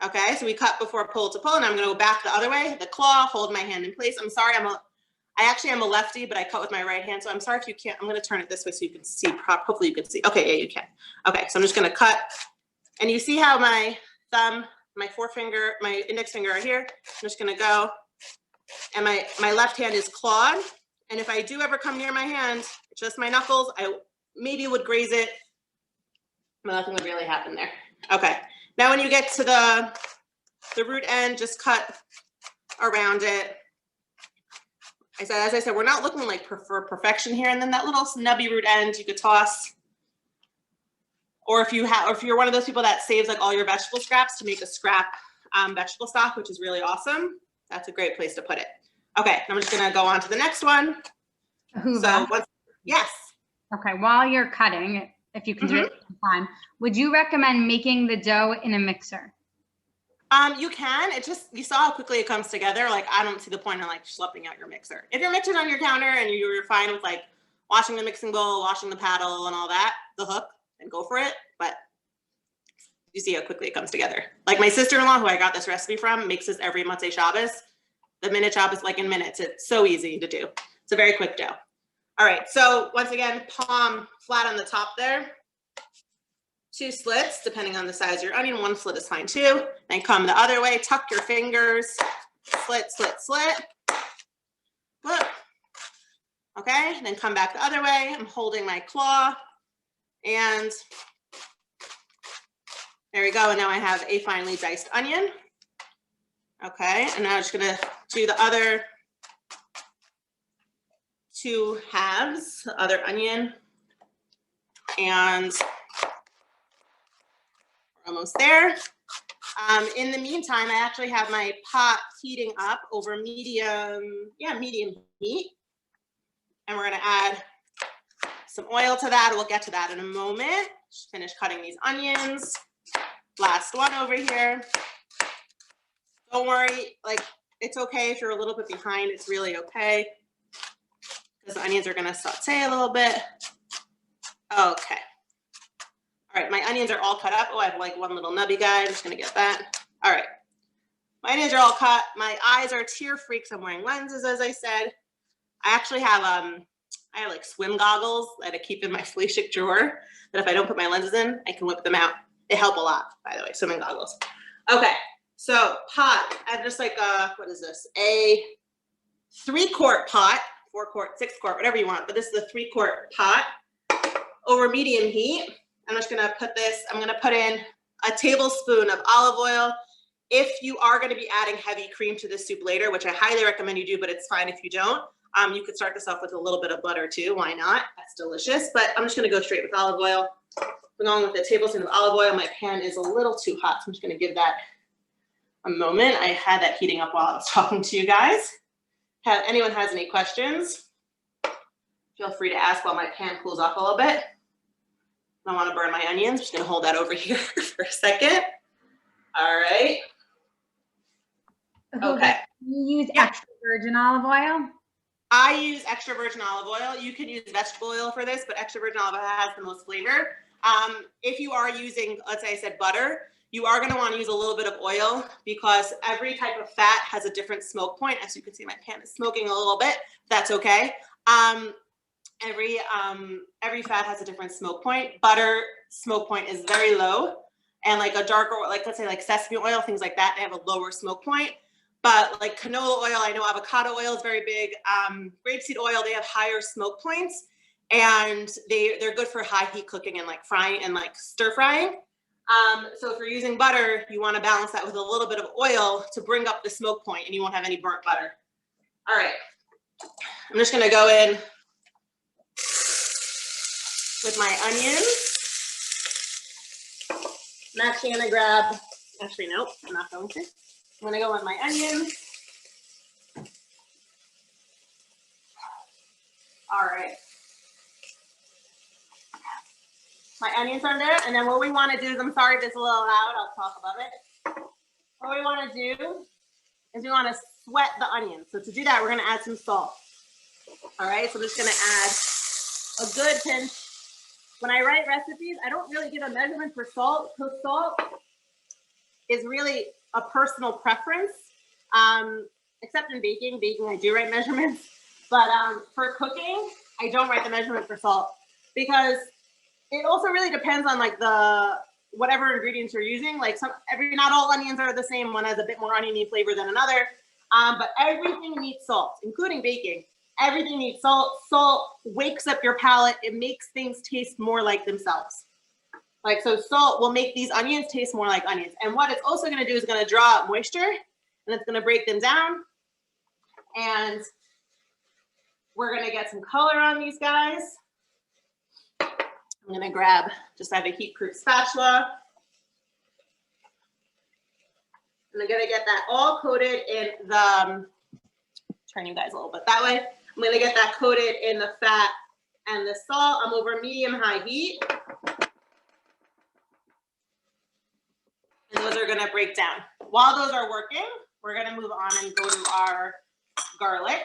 Speaker 4: Okay, so we cut before pole to pole and I'm gonna go back the other way, the claw, hold my hand in place. I'm sorry, I actually am a lefty, but I cut with my right hand. So I'm sorry if you can't, I'm gonna turn it this way so you can see, hopefully you can see. Okay, yeah, you can. Okay, so I'm just gonna cut. And you see how my thumb, my forefinger, my index finger are here. I'm just gonna go, and my left hand is clawed. And if I do ever come near my hand, just my knuckles, I maybe would graze it, but nothing would really happen there. Okay. Now when you get to the root end, just cut around it. as I said, we're not looking like for perfection here. And then that little snubby root end you could toss. Or if you're one of those people that saves like all your vegetable scraps to make a scrap vegetable stock, which is really awesome, that's a great place to put it. Okay, I'm just gonna go on to the next one.
Speaker 3: Ahuva.
Speaker 4: So yes.
Speaker 3: Okay, while you're cutting, if you can do it at the time, would you recommend making the dough in a mixer?
Speaker 4: You can. It just, you saw how quickly it comes together. Like, I don't see the point in like schlepping out your mixer. If your mixer's on your counter and you're fine with like washing the mixing bowl, washing the paddle and all that, the hook, then go for it. But you see how quickly it comes together. Like my sister-in-law, who I got this recipe from, makes this every Motzei Shabbos. The minute Shabbos, like in minutes. It's so easy to do. It's a very quick dough. All right, so once again, palm flat on the top there. 2 slits, depending on the size of your onion. 1 slit is fine too. Then come the other way, tuck your fingers, slit, slit, slit. Look. Okay, then come back the other way. I'm holding my claw, and there we go. And now I have a finely diced onion. Okay, and now I'm just gonna do the other 2 halves, the other onion, and almost there. In the meantime, I actually have my pot heating up over medium heat. And we're gonna add some oil to that. We'll get to that in a moment. Just finish cutting these onions. Last one over here. Don't worry, like it's okay if you're a little bit behind, it's really okay. Because the onions are gonna saute a little bit. Okay. All right, my onions are all cut up. Oh, I have like one little nubby guy. I'm just gonna get that. All right, my onions are all cut. My eyes are tear free because I'm wearing lenses, as I said. I actually have I have like swim goggles that I keep in my Fleishik drawer. That if I don't put my lenses in, I can whip them out. They help a lot, by the way. Swimming goggles. Okay, so pot. I have just like what is this? A 3-quart pot, 4-quart, 6-quart, whatever you want. But this is a 3-quart pot over medium heat. I'm just gonna put this, I'm gonna put in a tablespoon of olive oil. If you are gonna be adding heavy cream to this soup later, which I highly recommend you do, but it's fine if you don't. You could start this off with a little bit of butter too, why not? That's delicious, but I'm just gonna go straight with olive oil. I'm going with a tablespoon of olive oil. My pan is a little too hot, so I'm just gonna give that a moment. I had that heating up while I was talking to you guys. If anyone has any questions, feel free to ask while my pan cools off a little bit. I don't want to burn my onions. I'm just going to hold that over here for a second. All right. Okay.
Speaker 3: You use extra virgin olive oil?
Speaker 4: I use extra virgin olive oil. You can use vegetable oil for this, but extra virgin olive oil has the most flavor. If you are using, let's say I said butter, you are going to want to use a little bit of oil because every type of fat has a different smoke point. As you can see, my pan is smoking a little bit. That's okay. Every fat has a different smoke point. Butter smoke point is very low, and like a darker, like let's say like sesame oil, things like that, they have a lower smoke point. But like canola oil, I know avocado oil is very big. Grapeseed oil, they have higher smoke points, and they're good for high heat cooking and like frying and like stir frying. So if you're using butter, you want to balance that with a little bit of oil to bring up the smoke point, and you won't have any burnt butter. All right, I'm just gonna go in with my onions. I'm actually gonna grab, actually nope, I'm not going to. I'm gonna go with my onions. All right. My onions are there, and then what we wanna do is, I'm sorry if it's a little loud, I'll talk above it. What we wanna do is we wanna sweat the onions. So to do that, we're gonna add some salt. All right, so I'm just gonna add a good pinch. When I write recipes, I don't really give a measurement for salt, because salt is really a personal preference. Except in baking. Baking, I do write measurements. But for cooking, I don't write the measurement for salt, because it also really depends on like whatever ingredients you're using. Like not all onions are the same. One has a bit more oniony flavor than another. But everything needs salt, including baking. Everything needs salt. Salt wakes up your palate. It makes things taste more like themselves. Like, so salt will make these onions taste more like onions. And what it's also going to do is going to draw out moisture, and it's going to break them down. And we're gonna get some color on these guys. I'm gonna grab, just have a heat-proof spatula. And I'm gonna get that all coated in the, turn you guys a little bit that way. I'm gonna get that coated in the fat and the salt. I'm over medium-high heat. And those are gonna break down. While those are working, we're gonna move on and go to our garlic.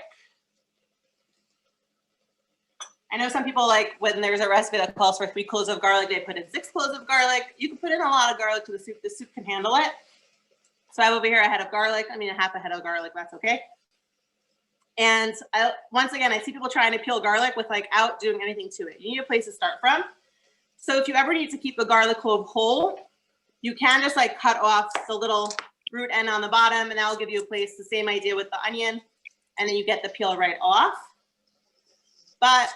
Speaker 4: I know some people like when there's a recipe that calls for 3 cloves of garlic, they put in 6 cloves of garlic. You can put in a lot of garlic to the soup. The soup can handle it. So I have over here a head of garlic. I mean, a half a head of garlic, that's okay. And once again, I see people trying to peel garlic without doing anything to it. You need a place to start from. So if you ever need to keep the garlic clove whole, you can just cut off the little root end on the bottom, and that will give you a place, the same idea with the onion, and then you get the peel right off. But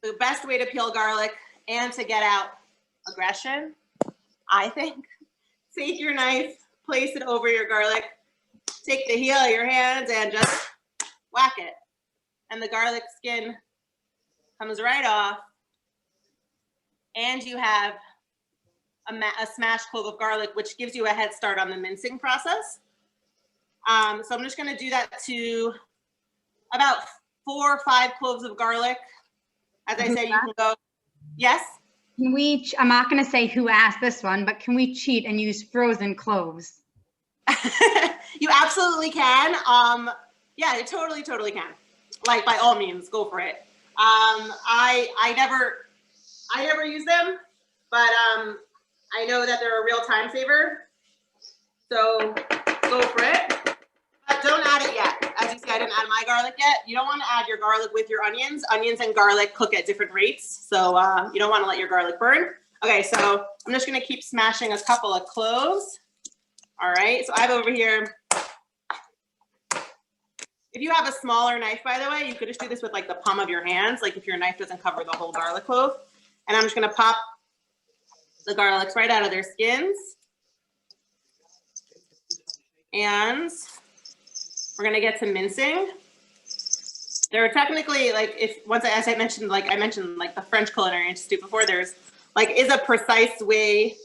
Speaker 4: the best way to peel garlic and to get out aggression, I think, take your knife, place it over your garlic, take the heel of your hands and just whack it. And the garlic skin comes right off. And you have a smashed clove of garlic, which gives you a head start on the mincing process. So I'm just gonna do that to about 4 or 5 cloves of garlic. As I said, you can go, yes?
Speaker 3: Can we, I'm not going to say who asked this one, but can we cheat and use frozen cloves?
Speaker 4: You absolutely can. Yeah, you totally can. By all means, go for it. I never use them, but I know that they're a real time saver. So go for it. But don't add it yet. As you see, I didn't add my garlic yet. You don't want to add your garlic with your onions. Onions and garlic cook at different rates. So you don't want to let your garlic burn. Okay, so I'm just going to keep smashing a couple of cloves. All right, so I have over here, if you have a smaller knife, by the way, you could just do this with the palm of your hands, if your knife doesn't cover the whole garlic clove. And I'm just going to pop the garlics right out of their skins. And we're gonna get some mincing. There are technically, as I mentioned, the French Culinary Institute before, there's is a precise way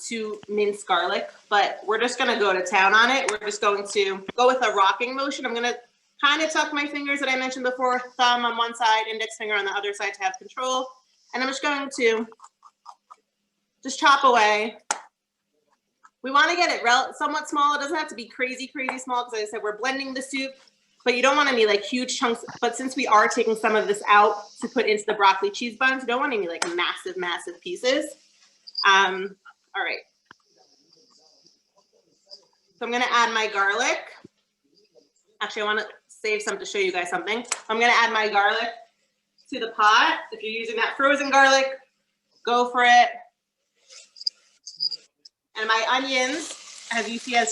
Speaker 4: to mince garlic, but we're just gonna go to town on it. We're just going to go with a rocking motion. I'm gonna kind of tuck my fingers that I mentioned before, thumb on one side, index finger on the other side to have control. And I'm just going to just chop away. We want to get it somewhat small. It doesn't have to be crazy small because, as I said, we're blending the soup, but you don't want any huge chunks. But since we are taking some of this out to put into the broccoli cheese buns, you don't want any massive pieces. All right. So I'm going to add my garlic. Actually, I want to save some to show you guys something. I'm going to add my garlic to the pot. If you're using that frozen garlic, go for it. And my onions, as you can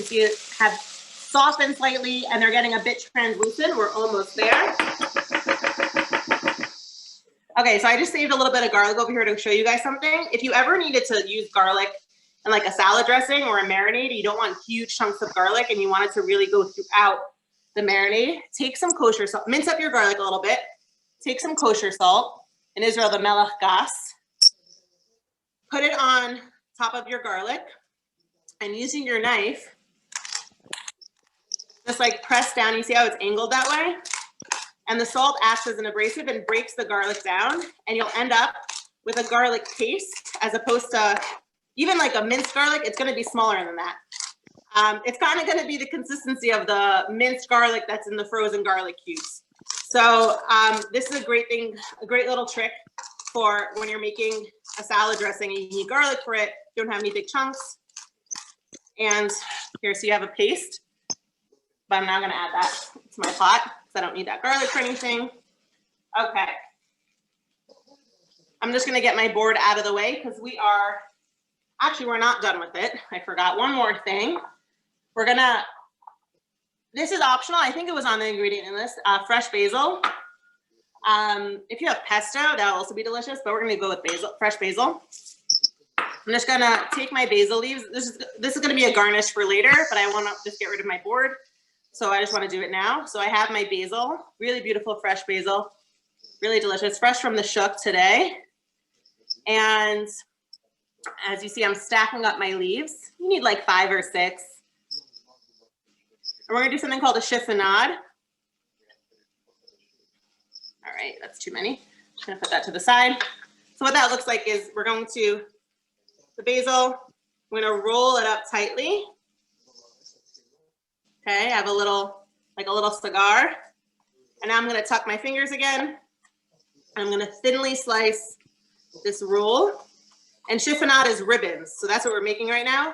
Speaker 4: see, have softened slightly and they're getting a bit translucent. We're almost there. Okay, so I just saved a little bit of garlic over here to show you guys something. If you ever needed to use garlic in a salad dressing or a marinade, you don't want huge chunks of garlic and you want it to really go throughout the marinade, take some kosher salt, mince up your garlic a little bit, take some kosher salt, in Israel, the melech gas, put it on top of your garlic, and using your knife, just press down. You see how it's angled that way? And the salt acts as an abrasive and breaks the garlic down, and you'll end up with a garlic paste as opposed to even a minced garlic. It's going to be smaller than that. It's kind of going to be the consistency of the minced garlic that's in the frozen garlic cubes. So this is a great thing, a great little trick for when you're making a salad dressing and you need garlic for it. You don't have any big chunks. And here, so you have a paste, but I'm not going to add that to my pot because I don't need that garlic for anything. Okay. I'm just going to get my board out of the way because we're not done with it. I forgot one more thing. This is optional. I think it was on the ingredient list, fresh basil. If you have pesto, that'll also be delicious, but we're going to go with basil, fresh basil. I'm just going to take my basil leaves. This is going to be a garnish for later, but I want to just get rid of my board. So I just want to do it now. So I have my basil, really beautiful fresh basil, really delicious, fresh from the shook today. And as you see, I'm stacking up my leaves. You need like 5 or 6. And we're gonna do something called a chiffonade. All right, that's too many. Just gonna put that to the side. So what that looks like is we're going to, the basil, we're gonna roll it up tightly. Okay, I have a little, like a little cigar. And now I'm gonna tuck my fingers again. I'm gonna thinly slice this roll. And chiffonade is ribbons. So that's what we're making right now.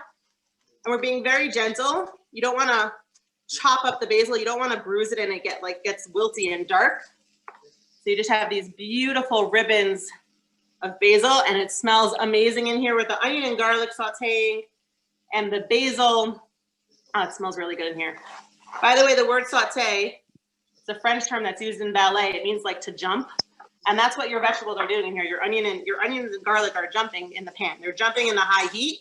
Speaker 4: And we're being very gentle. You don't wanna chop up the basil. You don't wanna bruise it and it gets wilty and dark. So you just have these beautiful ribbons of basil, and it smells amazing in here with the onion and garlic sauteing and the basil. Oh, it smells really good in here. By the way, the word saute, it's a French term that's used in ballet. It means like to jump. And that's what your vegetables are doing in here. Your onions and garlic are jumping in the pan. They're jumping in the high heat,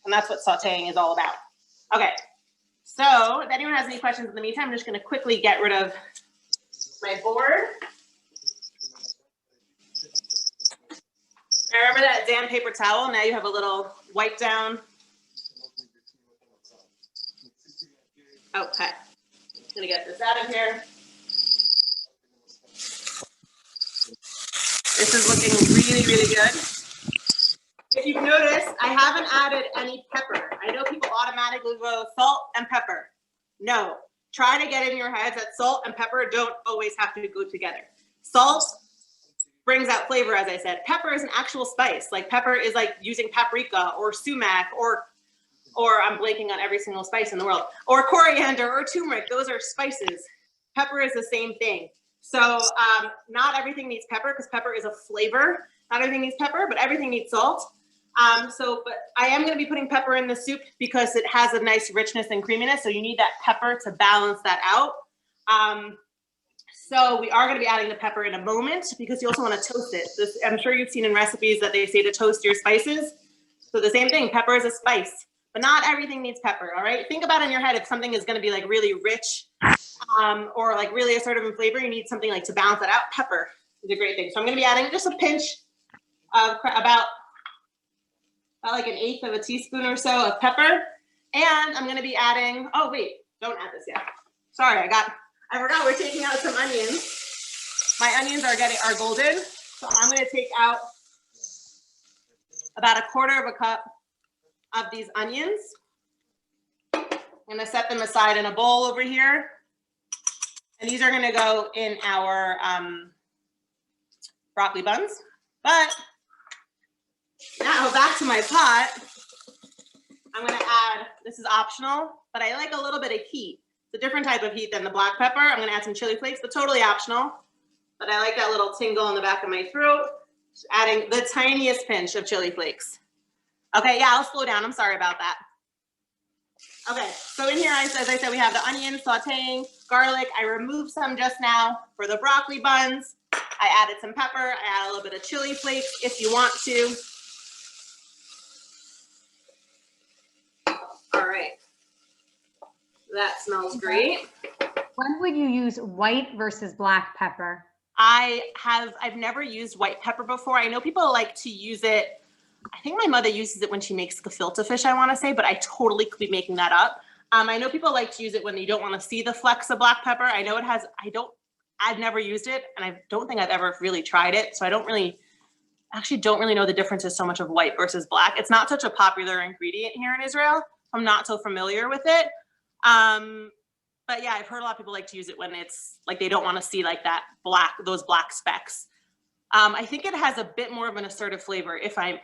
Speaker 4: and that's what sauteing is all about. Okay, so if anyone has any questions in the meantime, I'm just gonna quickly get rid of my board. Remember that damn paper towel? Now you have a little wipe down. Okay, I'm gonna get this out of here. This is looking really, really good. If you've noticed, I haven't added any pepper. I know people automatically go salt and pepper. No, try to get in your heads that salt and pepper don't always have to go together. Salt brings out flavor, as I said. Pepper is an actual spice. Like pepper is like using paprika or sumac or I'm blanking on every single spice in the world, or coriander or turmeric. Those are spices. Pepper is the same thing. So not everything needs pepper because pepper is a flavor. Not everything needs pepper, but everything needs salt. But I am going to be putting pepper in the soup because it has a nice richness and creaminess. So you need that pepper to balance that out. So we are going to be adding the pepper in a moment because you also want to toast it. I'm sure you've seen in recipes that they say to toast your spices. So the same thing, pepper is a spice, but not everything needs pepper, all right? Think about in your head if something is going to be like really rich or like really assertive in flavor, you need something like to balance that out. Pepper is a great thing. So I'm going to be adding just a pinch of about like 1/8 of a teaspoon or so of pepper. And I'm going to be adding, oh wait, don't add this yet. Sorry, I forgot we're taking out some onions. My onions are golden. So I'm going to take out about 1/4 cup of these onions. I'm going to set them aside in a bowl over here. And these are going to go in our broccoli buns. But now back to my pot. I'm going to add, this is optional, but I like a little bit of heat. It's a different type of heat than the black pepper. I'm going to add some chili flakes, but totally optional. But I like that little tingle in the back of my throat. Just adding the tiniest pinch of chili flakes. Okay, yeah, I'll slow down. I'm sorry about that. Okay, so in here, as I said, we have the onion sauteing, garlic. I removed some just now for the broccoli buns. I added some pepper. I add a little bit of chili flakes if you want to. All right, that smells great.
Speaker 3: When would you use white versus black pepper?
Speaker 4: I've never used white pepper before. I know people like to use it. I think my mother uses it when she makes gefilte fish, I want to say, but I totally could be making that up. I know people like to use it when you don't want to see the flecks of black pepper. I know it has, I've never used it, and I don't think I've ever really tried it. So I don't really know the differences so much of white versus black. It's not such a popular ingredient here in Israel. I'm not so familiar with it. But yeah, I've heard a lot of people like to use it when it's like they don't want to see like those black specks. I think it has a bit more of an assertive flavor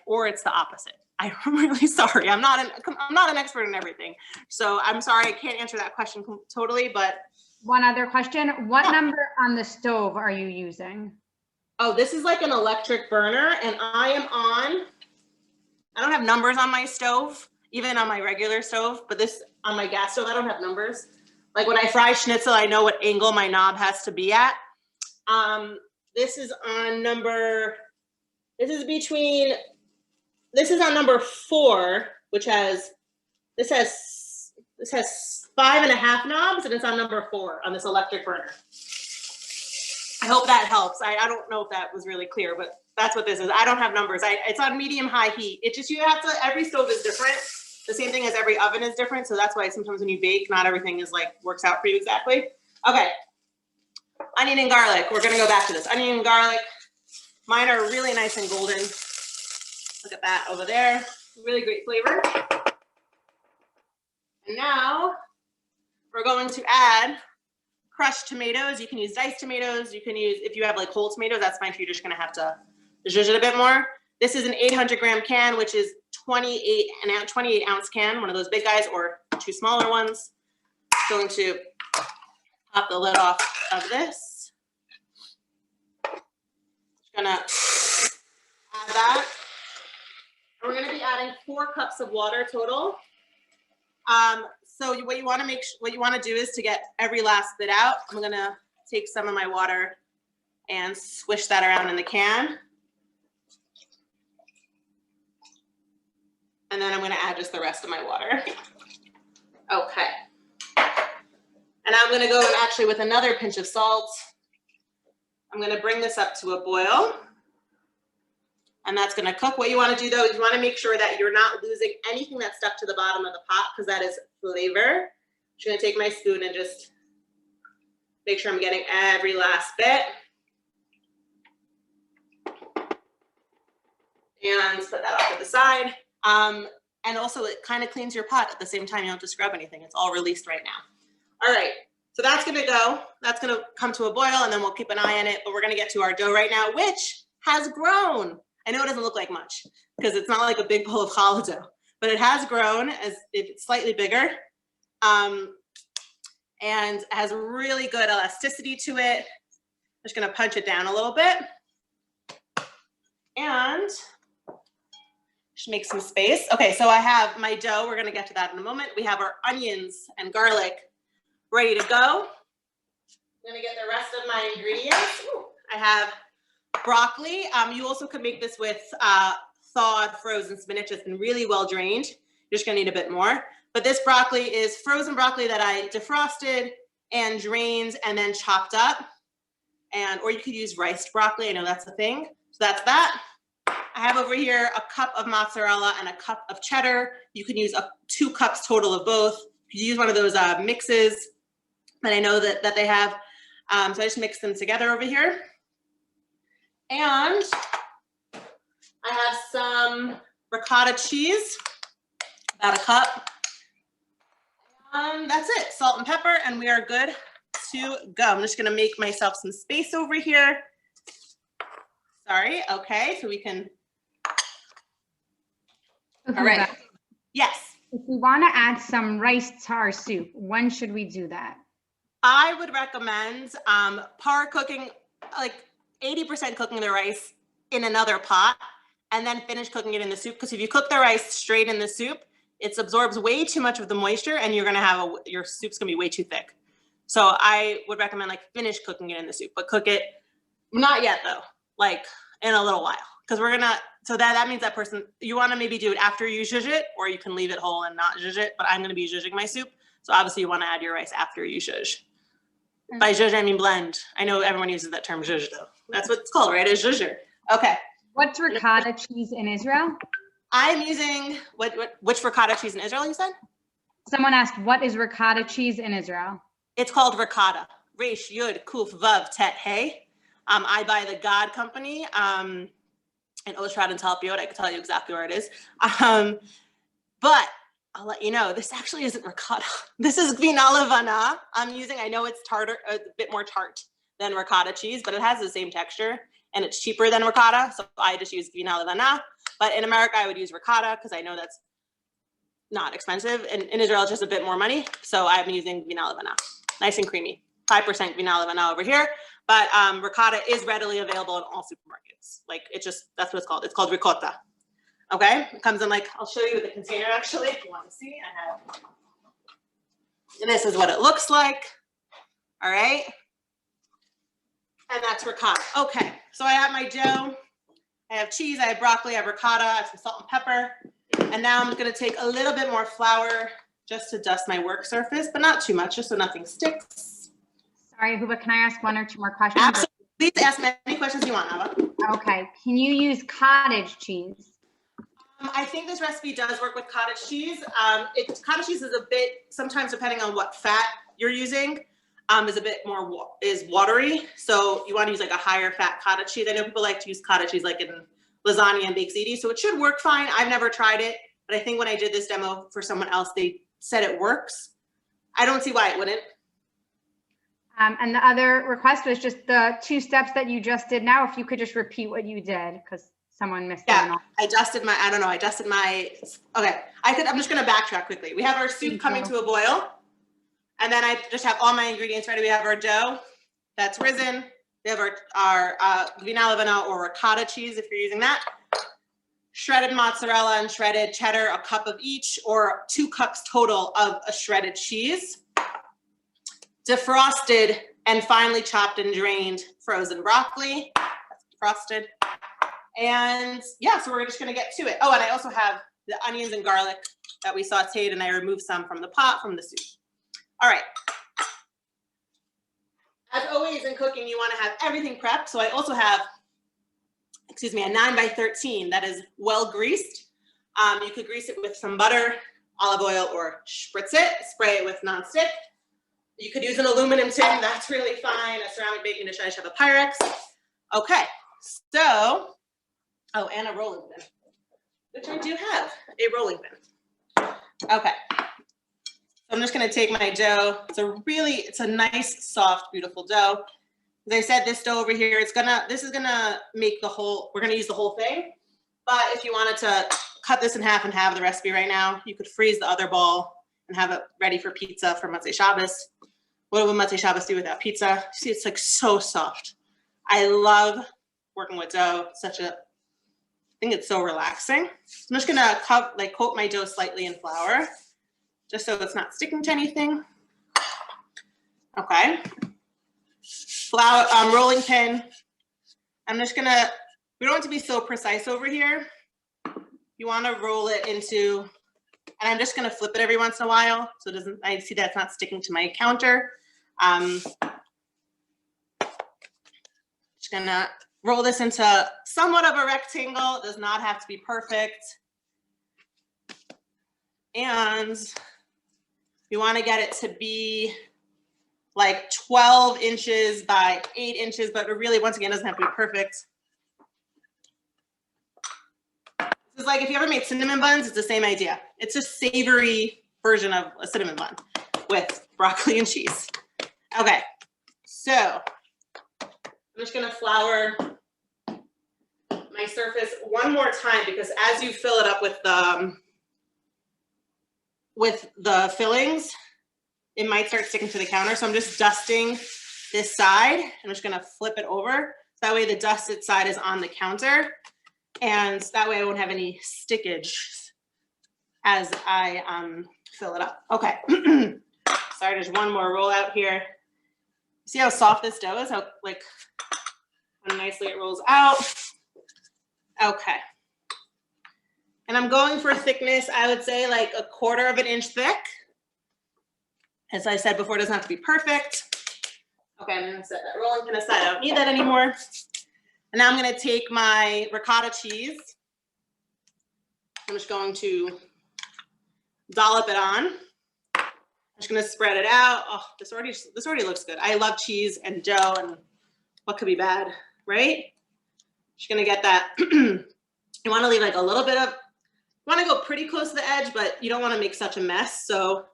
Speaker 4: or it's the opposite. I'm really sorry. I'm not an expert in everything. So I'm sorry, I can't answer that question totally, but.
Speaker 3: One other question, what number on the stove are you using?
Speaker 4: Oh, this is like an electric burner and I don't have numbers on my stove, even on my regular stove, but on my gas stove, I don't have numbers. Like when I fry schnitzel, I know what angle my knob has to be at. This is on number 4, which has 5.5 knobs, and it's on number 4 on this electric burner. I hope that helps. I don't know if that was really clear, but that's what this is. I don't have numbers. It's on medium-high heat. It just, you have to, every stove is different. The same thing as every oven is different. So that's why sometimes when you bake, not everything is like, works out for you exactly. Okay. Onion and garlic. We're going to go back to this. Onion and garlic. Mine are really nice and golden. Look at that over there. Really great flavor. And now we're going to add crushed tomatoes. You can use diced tomatoes. You can use, if you have like whole tomatoes, that's fine. You're just going to have to zhuzh it a bit more. This is an 800-gram can, which is 28 ounce can, one of those big guys, or 2 smaller ones. Going to pop the lid off of this. Just gonna add that. And we're gonna be adding 4 cups of water total. So what you want to do is to get every last bit out. I'm gonna take some of my water and swish that around in the can. And then I'm going to add just the rest of my water. Okay. And I'm going to go actually with another pinch of salt. I'm going to bring this up to a boil. And that's going to cook. What you want to do though is you want to make sure that you're not losing anything that's stuck to the bottom of the pot, because that is flavor. I'm just going to take my spoon and just make sure I'm getting every last bit. And put that off to the side. And also it kind of cleans your pot at the same time. You don't have to scrub anything. It's all released right now. All right, so that's gonna go. That's gonna come to a boil, and then we'll keep an eye on it, but we're gonna get to our dough right now, which has grown. I know it doesn't look like much because it's not like a big bowl of challah dough, but it has grown as it's slightly bigger, and has really good elasticity to it. I'm just gonna punch it down a little bit. And just make some space. Okay, so I have my dough. We're gonna get to that in a moment. We have our onions and garlic ready to go. I'm gonna get the rest of my ingredients. Ooh, I have broccoli. You also could make this with thawed frozen spinach. It's been really well drained. You're just gonna need a bit more. But this broccoli is frozen broccoli that I defrosted and drained and then chopped up. Or you could use riced broccoli. I know that's a thing. So that's that. I have over here a cup of mozzarella and a cup of cheddar. You can use 2 cups total of both. You use one of those mixes that I know that they have. So I just mix them together over here. And I have some ricotta cheese, about a cup. That's it, salt and pepper, and we are good to go. I'm just gonna make myself some space over here. Sorry, okay, so we can.
Speaker 3: Okay,
Speaker 4: all right, yes.
Speaker 3: If we want to add some rice to our soup, when should we do that?
Speaker 4: I would recommend par cooking, like 80% cooking the rice in another pot and then finish cooking it in the soup. Because if you cook the rice straight in the soup, it absorbs way too much of the moisture and you're gonna have your soup's gonna be way too thick. So I would recommend like finish cooking it in the soup, but cook it, not yet though, like in a little while. Because we're gonna, so that means that person, you wanna maybe do it after you zhuzh it, or you can leave it whole and not zhuzh it, but I'm gonna be zhuzhing my soup. So obviously you wanna add your rice after you zhuzh. By zhuzh, I mean blend. I know everyone uses that term zhuzh though. That's what it's called, right? A zhuzher. Okay.
Speaker 3: What's ricotta cheese in Israel?
Speaker 4: I'm using, which ricotta cheese in Israel you said?
Speaker 3: Someone asked, what is ricotta cheese in Israel?
Speaker 4: It's called Ricotta. Resh, Yud, Kuf, Vav, Tet, Hey. I buy the God Company in Oshrad and Talpiot. I can tell you exactly where it is. But I'll let you know, this actually isn't ricotta. This is Bina Levana. I'm using, I know it's tartar, a bit more tart than ricotta cheese, but it has the same texture and it's cheaper than ricotta. So I just use Bina Levana. But in America, I would use ricotta because I know that's not expensive. And in Israel, it's just a bit more money. So I'm using Bina Levana. Nice and creamy. 5% Bina Levana over here. But ricotta is readily available in all supermarkets. Like it just, that's what it's called. It's called ricotta. Okay, it comes in like, I'll show you the container actually, if you want to see. I have, this is what it looks like. All right. And that's ricotta. Okay, so I have my dough. I have cheese, I have broccoli, I have ricotta, I have some salt and pepper. And now I'm gonna take a little bit more flour just to dust my work surface, but not too much, just so nothing sticks.
Speaker 3: Sorry, Ahuva, can I ask one or two more questions?
Speaker 4: Absolutely. Please ask me any questions you want, Ava.
Speaker 3: Okay. Can you use cottage cheese?
Speaker 4: I think this recipe does work with cottage cheese. Cottage cheese is a bit, sometimes depending on what fat you're using, is a bit more watery. So you want to use like a higher fat cottage cheese. I know people like to use cottage cheese like in lasagna and baked ziti, so it should work fine. I've never tried it, but I think when I did this demo for someone else, they said it works. I don't see why it wouldn't.
Speaker 3: And the other request was just the 2 steps that you just did now. If you could just repeat what you did, because someone missed it.
Speaker 4: Yeah, I dusted my, okay. I'm just gonna backtrack quickly. We have our soup coming to a boil, and then I just have all my ingredients ready. We have our dough that's risen. We have our Bina or ricotta cheese, if you're using that. Shredded mozzarella and shredded cheddar, a cup of each, or 2 cups total of a shredded cheese. Defrosted and finely chopped and drained frozen broccoli. That's defrosted. And yeah, so we're just gonna get to it. Oh, and I also have the onions and garlic that we sauteed, and I removed some from the pot from the soup. All right. As always in cooking, you wanna have everything prepped. So I also have, a 9x13 that is well greased. You could grease it with some butter, olive oil, or spritz it, spray it with nonstick. You could use an aluminum tin, that's really fine. A ceramic baking dish, I just have a Pyrex. Okay, so, oh, and a rolling pin, which I do have, a rolling pin. Okay, so I'm just gonna take my dough. It's a nice, soft, beautiful dough. As I said, this dough over here, this is gonna make we're gonna use the whole thing. But if you wanted to cut this in half and have the recipe right now, you could freeze the other ball and have it ready for pizza for Motzei Shabbos. What would Motzei Shabbos do without pizza? See, it's like so soft. I love working with dough. I think it's so relaxing. I'm just gonna coat my dough slightly in flour, just so it's not sticking to anything. Okay. Flour, rolling pin. We don't want to be so precise over here. You want to roll it into, and I'm just going to flip it every once in a while so I see that it's not sticking to my counter. Just going to roll this into somewhat of a rectangle. It does not have to be perfect. And you want to get it to be like 12 inches by 8 inches, but it really, once again, doesn't have to be perfect. This is like if you ever made cinnamon buns, it's the same idea. It's a savory version of a cinnamon bun with broccoli and cheese. Okay, so I'm just gonna flour my surface one more time, because as you fill it up with the fillings, it might start sticking to the counter. So I'm just dusting this side. I'm just gonna flip it over. That way the dusted side is on the counter. And that way I won't have any stickage as I fill it up. Okay, sorry, there's one more roll out here. See how soft this dough is? How nicely it rolls out. Okay. And I'm going for thickness, I would say like 1/4 of an inch thick. As I said before, it doesn't have to be perfect. Okay, I'm gonna set that rolling pin aside. I don't need that anymore. And now I'm gonna take my ricotta cheese. I'm just going to dollop it on. I'm just gonna spread it out. Oh, this already looks good. I love cheese and dough, and what could be bad, right? Just gonna get that. You wanna leave like a little bit of, you wanna go pretty close to the edge, but you don't wanna make such a mess. So,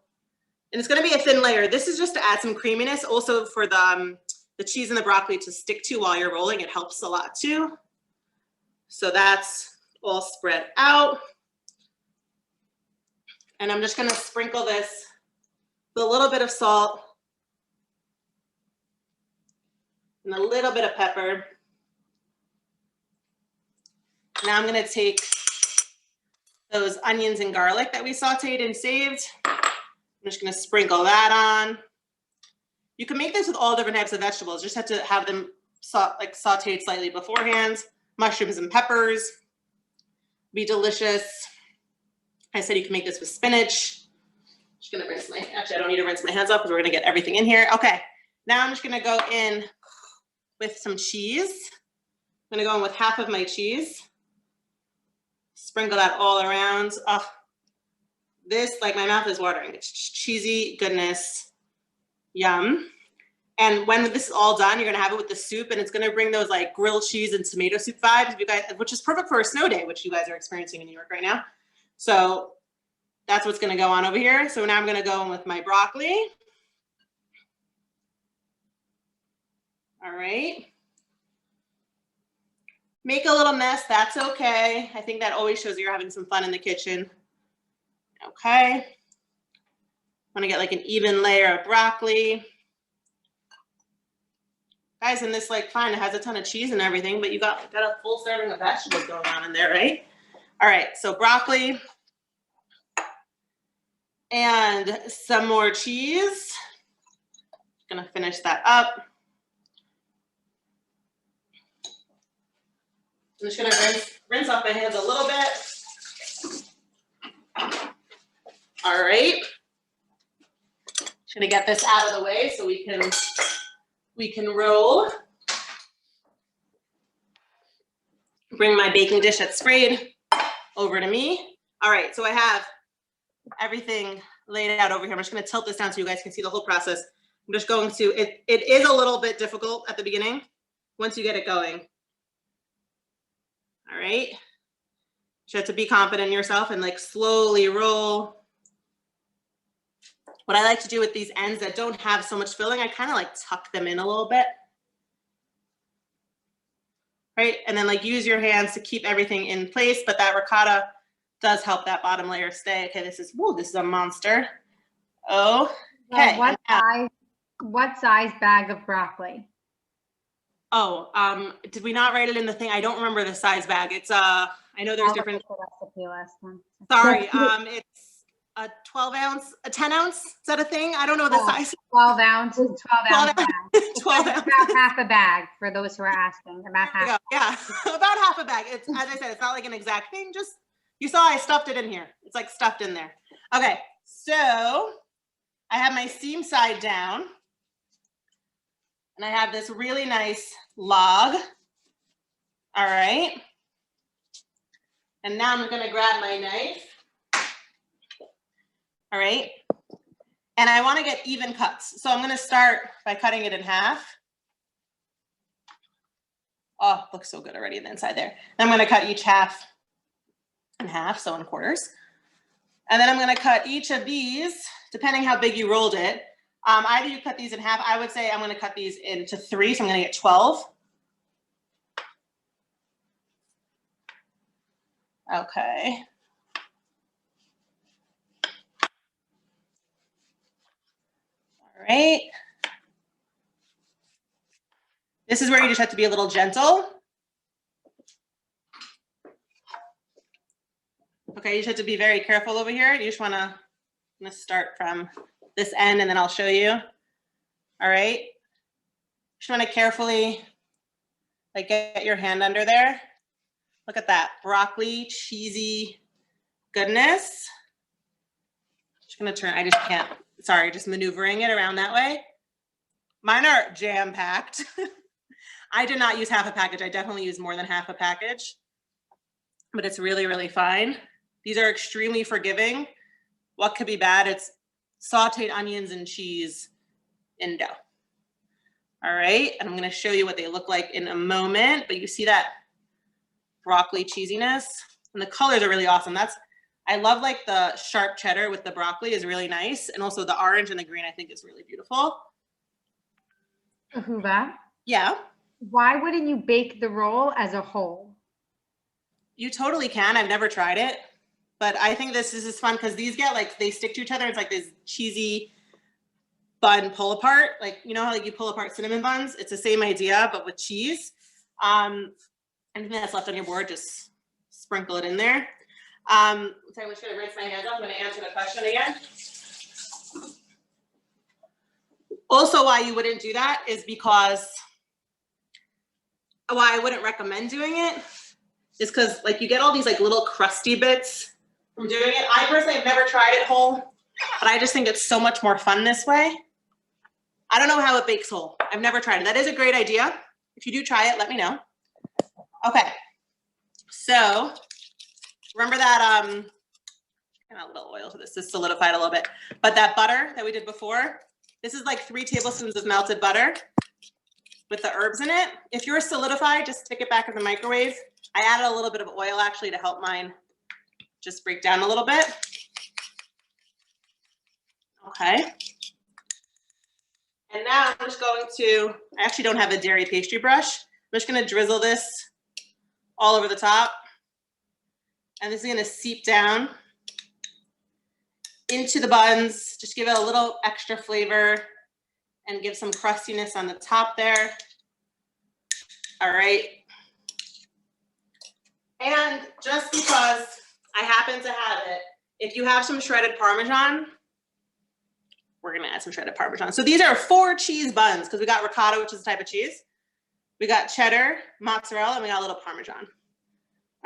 Speaker 4: and it's gonna be a thin layer. This is just to add some creaminess, also for the cheese and the broccoli to stick to while you're rolling. It helps a lot too. So that's all spread out. And I'm just gonna sprinkle this with a little bit of salt and a little bit of pepper. Now I'm gonna take those onions and garlic that we sauteed and saved. I'm just gonna sprinkle that on. You can make this with all different types of vegetables. Just have to have them sauteed slightly beforehand. Mushrooms and peppers, be delicious. I said you can make this with spinach. just gonna rinse actually I don't need to rinse my hands off because we're gonna get everything in here. Okay, now I'm just gonna go in with some cheese. I'm gonna go in with half of my cheese. Sprinkle that all around. Oh, this, like, my mouth is watering. It's cheesy goodness. Yum. And when this is all done, you're gonna have it with the soup, and it's gonna bring those like grilled cheese and tomato soup vibes, you guys, which is perfect for a snow day, which you guys are experiencing in New York right now. So that's what's gonna go on over here. So now I'm gonna go in with my broccoli. All right. Make a little mess, that's okay. I think that always shows that you're having some fun in the kitchen. Okay. Want to get like an even layer of broccoli. Guys, and this, like, fine, it has a ton of cheese and everything, but you got a full serving of vegetables going on in there, right? All right, so broccoli and some more cheese. Gonna finish that up. I'm just gonna rinse off my hands a little bit. All right. Just gonna get this out of the way so we can roll. Bring my baking dish that's sprayed over to me. All right, so I have everything laid out over here. I'm just gonna tilt this down so you guys can see the whole process. I'm just going to, it is a little bit difficult at the beginning once you get it going. All right, you have to be confident in yourself and like slowly roll. What I like to do with these ends that don't have so much filling, I kind of like tuck them in a little bit. Right, and then like use your hands to keep everything in place, but that ricotta does help that bottom layer stay. Okay, this is a monster. Oh, okay.
Speaker 3: What size bag of broccoli?
Speaker 4: Oh, did we not write it in the thing? I don't remember the size bag. It's I know there's different.
Speaker 3: The recipe last one.
Speaker 4: Sorry, it's a 12 ounce, a 10 ounce. Is that a thing? I don't know the size.
Speaker 3: 12 ounce bag.
Speaker 4: 12 ounce.
Speaker 3: About half a bag for those who are asking. About half.
Speaker 4: Yeah, about half a bag. It's, as I said, it's not like an exact thing. Just, you saw I stuffed it in here. It's like stuffed in there. Okay, so I have my seam side down. And I have this really nice log. All right. And now I'm gonna grab my knife. All right. And I wanna get even cuts. So I'm gonna start by cutting it in half. Oh, looks so good already on the inside there. Then I'm gonna cut each half in half, so in quarters. And then I'm gonna cut each of these, depending how big you rolled it. Either you cut these in half. I would say I'm going to cut these into 3, so I'm going to get 12. Okay. All right. This is where you just have to be a little gentle. Okay, you just have to be very careful over here. You just want to, I'm going to start from this end and then I'll show you. All right. Just want to carefully like get your hand under there. Look at that broccoli, cheesy goodness. Just gonna turn, I just can't, sorry, just maneuvering it around that way. Mine are jam-packed. I did not use half a package. I definitely use more than half a package, but it's really, really fine. These are extremely forgiving. What could be bad? It's sauteed onions and cheese in dough. All right, and I'm gonna show you what they look like in a moment, but you see that broccoli cheesiness? And the colors are really awesome. I love like the sharp cheddar with the broccoli is really nice. And also the orange and the green I think is really beautiful.
Speaker 3: Ahuva?
Speaker 4: Yeah.
Speaker 3: Why wouldn't you bake the roll as a whole?
Speaker 4: You totally can, I've never tried it. But I think this is fun because these get like, they stick to each other. It's like this cheesy bun pull apart. Like, you know how like you pull apart cinnamon buns? It's the same idea, but with cheese. Anything that's left on your board, just sprinkle it in there. So I'm just gonna rinse my hands off. I'm gonna answer the question again. Also, why you wouldn't do that is because, why I wouldn't recommend doing it is because like you get all these like little crusty bits from doing it. I personally have never tried it whole. but I just think it's so much more fun this way. I don't know how it bakes whole. I've never tried it. That is a great idea. If you do try it, let me know. Okay, so remember that, and a little oil to this, this solidified a little bit, but that butter that we did before, this is like 3 tablespoons of melted butter with the herbs in it. If yours solidified, just stick it back in the microwave. I added a little bit of oil actually to help mine just break down a little bit. Okay. And now I'm just going to, I actually don't have a dairy pastry brush. I'm just gonna drizzle this all over the top. And this is gonna seep down into the buns, just give it a little extra flavor and give some crustiness on the top there. All right. And just because I happen to have it, if you have some shredded Parmesan, we're gonna add some shredded Parmesan. So these are 4 cheese buns because we got ricotta, which is a type of cheese. We got cheddar, mozzarella, and we got a little Parmesan.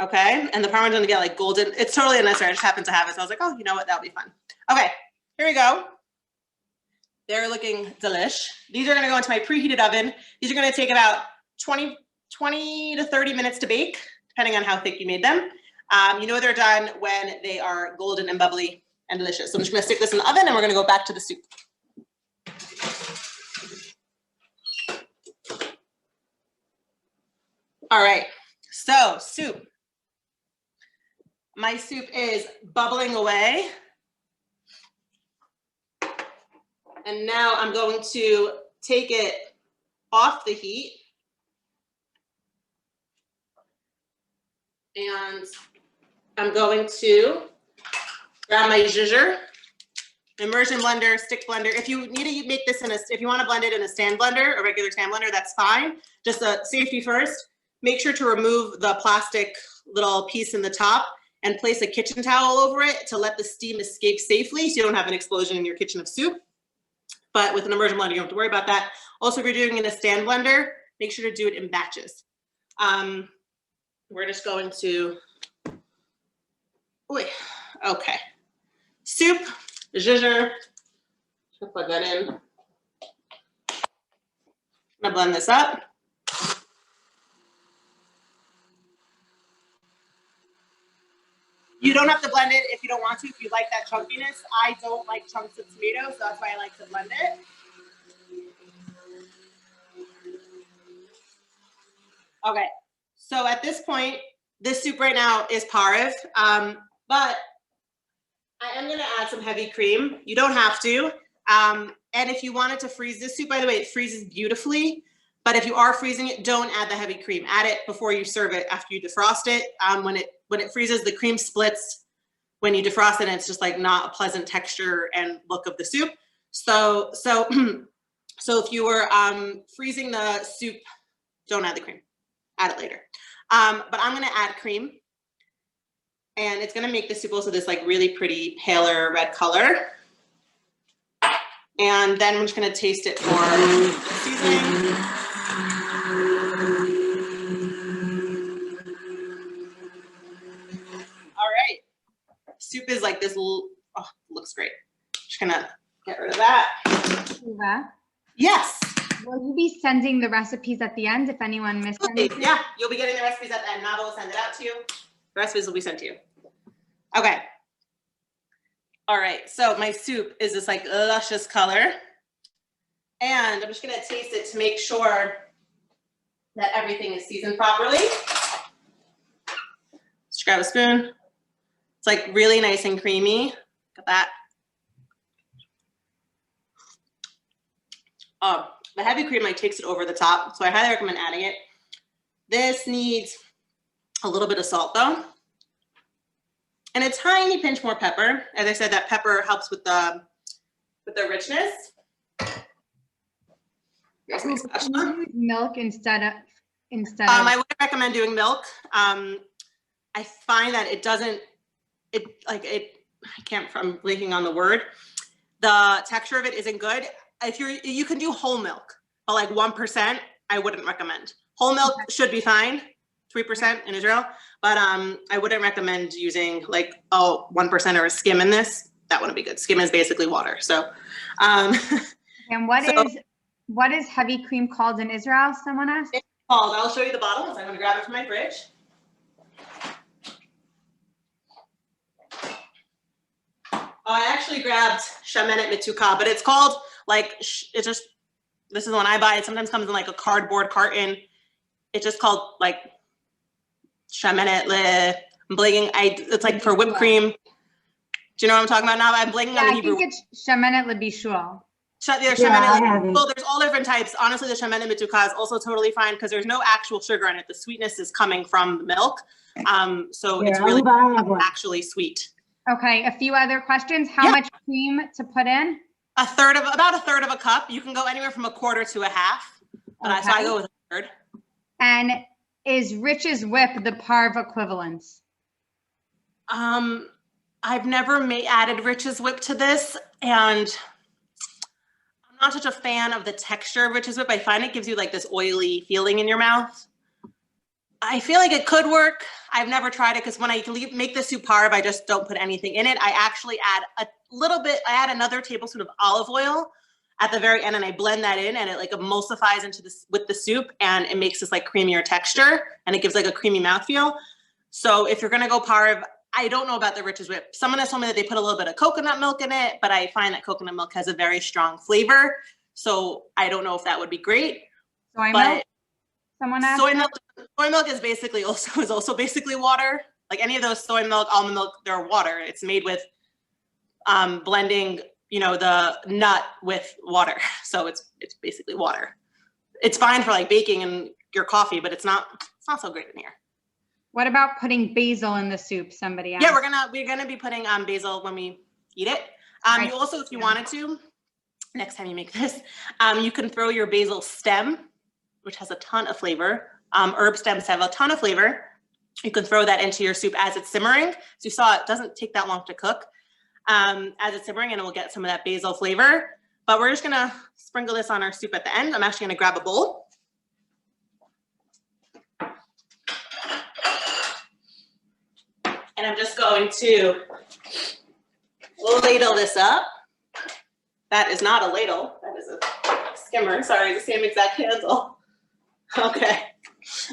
Speaker 4: Okay, and the Parmesan to get like golden. It's totally unnecessary. I just happened to have it, so I was like, oh, you know what? That'll be fun. Okay, here we go. They're looking delish. These are gonna go into my preheated oven. These are gonna take about 20 to 30 minutes to bake, depending on how thick you made them. You know they're done when they are golden and bubbly and delicious. So I'm just gonna stick this in the oven and we're gonna go back to the soup. All right, so soup. My soup is bubbling away. And now I'm going to take it off the heat. And I'm going to grab my Shiur, immersion blender, stick blender. If you need to make this in a, if you want to blend it in a stand blender, a regular stand blender, that's fine. Just a safety first. Make sure to remove the plastic little piece in the top and place a kitchen towel over it to let the steam escape safely so you don't have an explosion in your kitchen of soup. But with an immersion blender, you don't have to worry about that. Also, if you're doing it in a stand blender, make sure to do it in batches. We're just going to, okay. Soup, Shiur, plug that in. I'm gonna blend this up. You don't have to blend it if you don't want to, if you like that chunkiness. I don't like chunks of tomato, so that's why I like to blend it. Okay, so at this point, this soup right now is parve, but I am gonna add some heavy cream. You don't have to. And if you wanted to freeze this soup, by the way, it freezes beautifully. But if you are freezing it, don't add the heavy cream. Add it before you serve it after you defrost it. When it freezes, the cream splits when you defrost it, and it's just like not a pleasant texture and look of the soup. So if you were freezing the soup, don't add the cream. Add it later. But I'm gonna add cream, and it's gonna make the soup also this like really pretty paler red color. And then I'm just gonna taste it for seasoning. Soup is like this, oh, looks great. Just gonna get rid of that.
Speaker 3: Ahuva,
Speaker 4: Yes.
Speaker 3: will you be sending the recipes at the end if anyone missed anything?
Speaker 4: Yeah, you'll be getting the recipes at the end. Nava will send it out to you. The recipes will be sent to you. Okay. All right, so my soup is this like luscious color. And I'm just gonna taste it to make sure that everything is seasoned properly. Just grab a spoon. It's like really nice and creamy. Look at that. The heavy cream like takes it over the top, so I highly recommend adding it. This needs a little bit of salt though, and a tiny pinch more pepper. As I said, that pepper helps with the richness. Here's my spatula.
Speaker 3: Milk instead of.
Speaker 4: I would recommend doing milk. I find that it doesn't. I can't, I'm blanking on the word. The texture of it isn't good. If you can do whole milk, but like 1%, I wouldn't recommend. Whole milk should be fine, 3% in Israel, but I wouldn't recommend using like 1% or a skim in this. that wouldn't be good. Skim is basically water. So,
Speaker 3: And what is heavy cream called in Israel? Someone asked.
Speaker 4: it's called, I'll show you the bottle. So I'm going to grab it from my fridge. Oh, I actually grabbed Shamenet Mituka, but it's called like, it's just, this is the one I buy. It sometimes comes in like a cardboard carton. It's just called like Shamenet Le, I'm blanking. It's like for whipped cream. Do you know what I'm talking about now? I'm blanking on the Hebrew.
Speaker 3: I think it's Shamenet Le Bishul.
Speaker 4: Well, there's all different types. Honestly, the Shamenet Mituka is also totally fine because there's no actual sugar in it. The sweetness is coming from the milk. So it's really actually sweet.
Speaker 3: Okay, a few other questions. How much cream to put in?
Speaker 4: About a third of a cup. You can go anywhere from a quarter to a half, but so I go with a third.
Speaker 3: And is Rich's Whip the Parv equivalence?
Speaker 4: I've never added Rich's Whip to this, and I'm not such a fan of the texture of Rich's Whip. I find it gives you like this oily feeling in your mouth. I feel like it could work. I've never tried it because when I make the soup parv, I just don't put anything in it. I actually add a little bit, I add another tablespoon of olive oil at the very end and I blend that in and it like emulsifies into this with the soup and it makes this like creamier texture and it gives like a creamy mouthfeel. So if you're gonna go parv, I don't know about the Rich's Whip. Someone has told me that they put a little bit of coconut milk in it, but I find that coconut milk has a very strong flavor. So I don't know if that would be great.
Speaker 3: Soy milk? Someone asked.
Speaker 4: Soy milk is basically also basically water. Like any of those soy milk, almond milk, they're water. It's made with blending, the nut with water. So it's basically water. It's fine for like baking and your coffee, but it's not so great in here.
Speaker 3: What about putting basil in the soup? Somebody asked.
Speaker 4: Yeah, we're gonna be putting basil when we eat it. You also, if you wanted to, next time you make this, you can throw your basil stem, which has a ton of flavor. Herb stems have a ton of flavor. You can throw that into your soup as it's simmering. So you saw it doesn't take that long to cook as it's simmering and it will get some of that basil flavor. But we're just gonna sprinkle this on our soup at the end. I'm actually gonna grab a bowl. And I'm just going to ladle this up. That is not a ladle, that is a skimmer. Sorry, the same exact handle. Okay,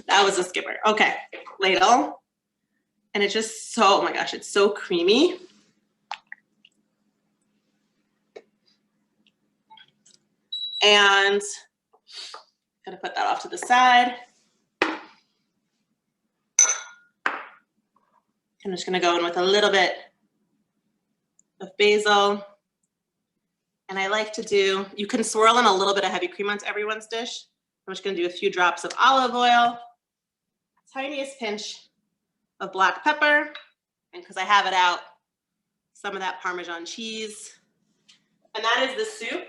Speaker 4: that was a skimmer. Okay, ladle. And it's just so, oh my gosh, it's so creamy. And I'm gonna put that off to the side. I'm just gonna go in with a little bit of basil. And I like to do, you can swirl in a little bit of heavy cream onto everyone's dish. I'm just gonna do a few drops of olive oil, tiniest pinch of black pepper, and because I have it out, some of that Parmesan cheese. And that is the soup.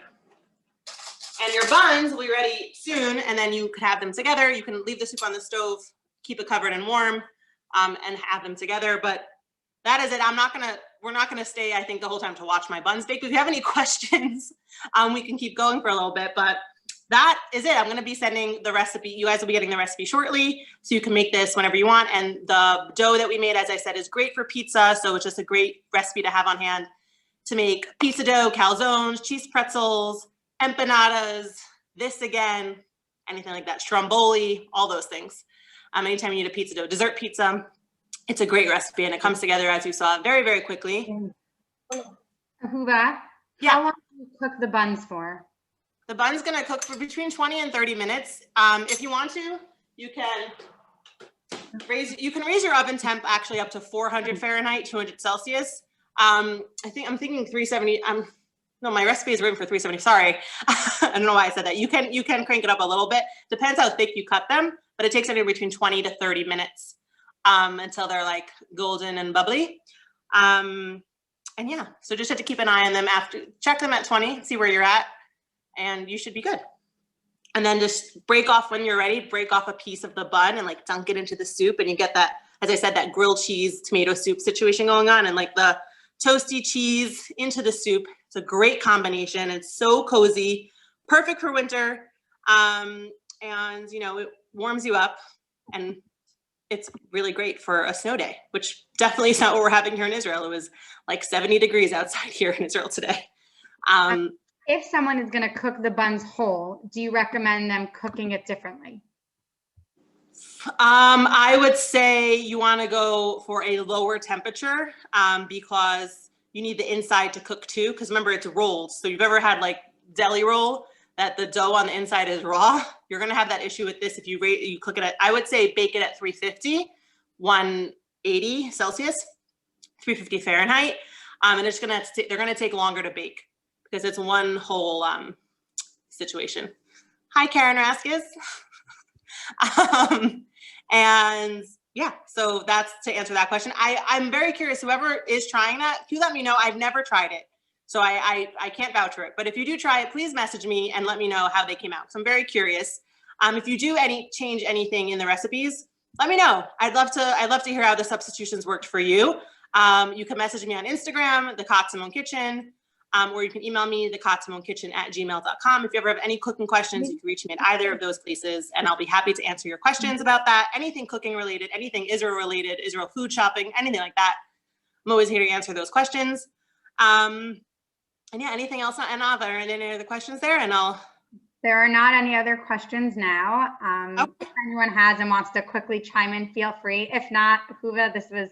Speaker 4: And your buns will be ready soon, and then you could have them together. You can leave the soup on the stove, keep it covered and warm, and have them together. But that is it. We're not gonna stay, I think, the whole time to watch my buns bake. If you have any questions, we can keep going for a little bit, but that is it. I'm gonna be sending the recipe. You guys will be getting the recipe shortly, so you can make this whenever you want. And the dough that we made, as I said, is great for pizza, so it's just a great recipe to have on hand to make pizza dough, calzones, cheese pretzels, empanadas, this again, anything like that, stromboli, all those things. Anytime you need a pizza dough, dessert pizza, it's a great recipe and it comes together, as you saw, very, very quickly.
Speaker 3: Ahuva, how long do you cook the buns for?
Speaker 4: The bun's gonna cook for between 20 and 30 minutes. If you want to, you can raise your oven temp actually up to 400 Fahrenheit, 200 Celsius. I'm thinking 370. No, my recipe is written for 370. Sorry, I don't know why I said that. You can crank it up a little bit. Depends how thick you cut them, but it takes anywhere between 20 to 30 minutes until they're like golden and bubbly. And yeah, so just have to keep an eye on them check them at 20, see where you're at, and you should be good. And then just break off when you're ready, break off a piece of the bun and like dunk it into the soup, and you get that, as I said, that grilled cheese tomato soup situation going on, and like the toasty cheese into the soup. It's a great combination. It's so cozy, perfect for winter. And it warms you up, and it's really great for a snow day, which definitely is not what we're having here in Israel. It was like 70 degrees outside here in Israel today.
Speaker 3: If someone is going to cook the buns whole, do you recommend them cooking it differently?
Speaker 4: I would say you want to go for a lower temperature because you need the inside to cook too. Because remember, it's rolled. So you've ever had like deli roll that the dough on the inside is raw? You're going to have that issue with this if you cook it at, I would say bake it at 350, 180 Celsius, 350 Fahrenheit. And it's going to, they're going to take longer to bake because it's one whole situation. Hi, Karen Raskis. And yeah, so that's to answer that question. I'm very curious, whoever is trying that, can you let me know? I've never tried it. So I can't vouch for it, but if you do try it, please message me and let me know how they came out. So I'm very curious. If you do change anything in the recipes, let me know. I'd love to hear how the substitutions worked for you. You can message me on Instagram, the Katamon Kitchen, or you can email me, thekatamonkitchen@gmail.com. If you ever have any cooking questions, you can reach me at either of those places, and I'll be happy to answer your questions about that. Anything cooking related, anything Israel related, Israel food shopping, anything like that. I'm always here to answer those questions. And yeah, anything else? And any other questions there? And
Speaker 3: There are not any other questions now. If anyone has and wants to quickly chime in, feel free. If not, Ahuva, this was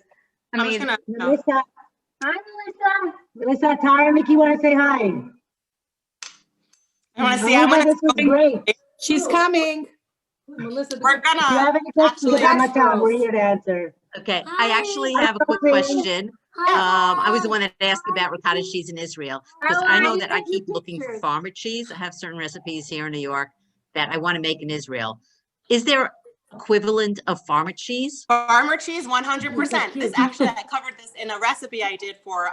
Speaker 3: amazing.
Speaker 1: Melissa. Hi, Melissa. Melissa, Tara, Mickey want to say hi.
Speaker 4: I want to see.
Speaker 1: This was great.
Speaker 5: She's coming. Melissa,
Speaker 4: We're gonna.
Speaker 1: If you have any questions about Matan, we're here to answer.
Speaker 6: Okay,
Speaker 1: Hi.
Speaker 6: I actually have a quick question. I was the one that asked about ricotta cheese in Israel because I know that I keep looking for farmer cheese. I have certain recipes here in New York that I want to make in Israel. Is there equivalent of farmer cheese?
Speaker 4: Farmer cheese, 100%. This actually, I covered this in a recipe I did for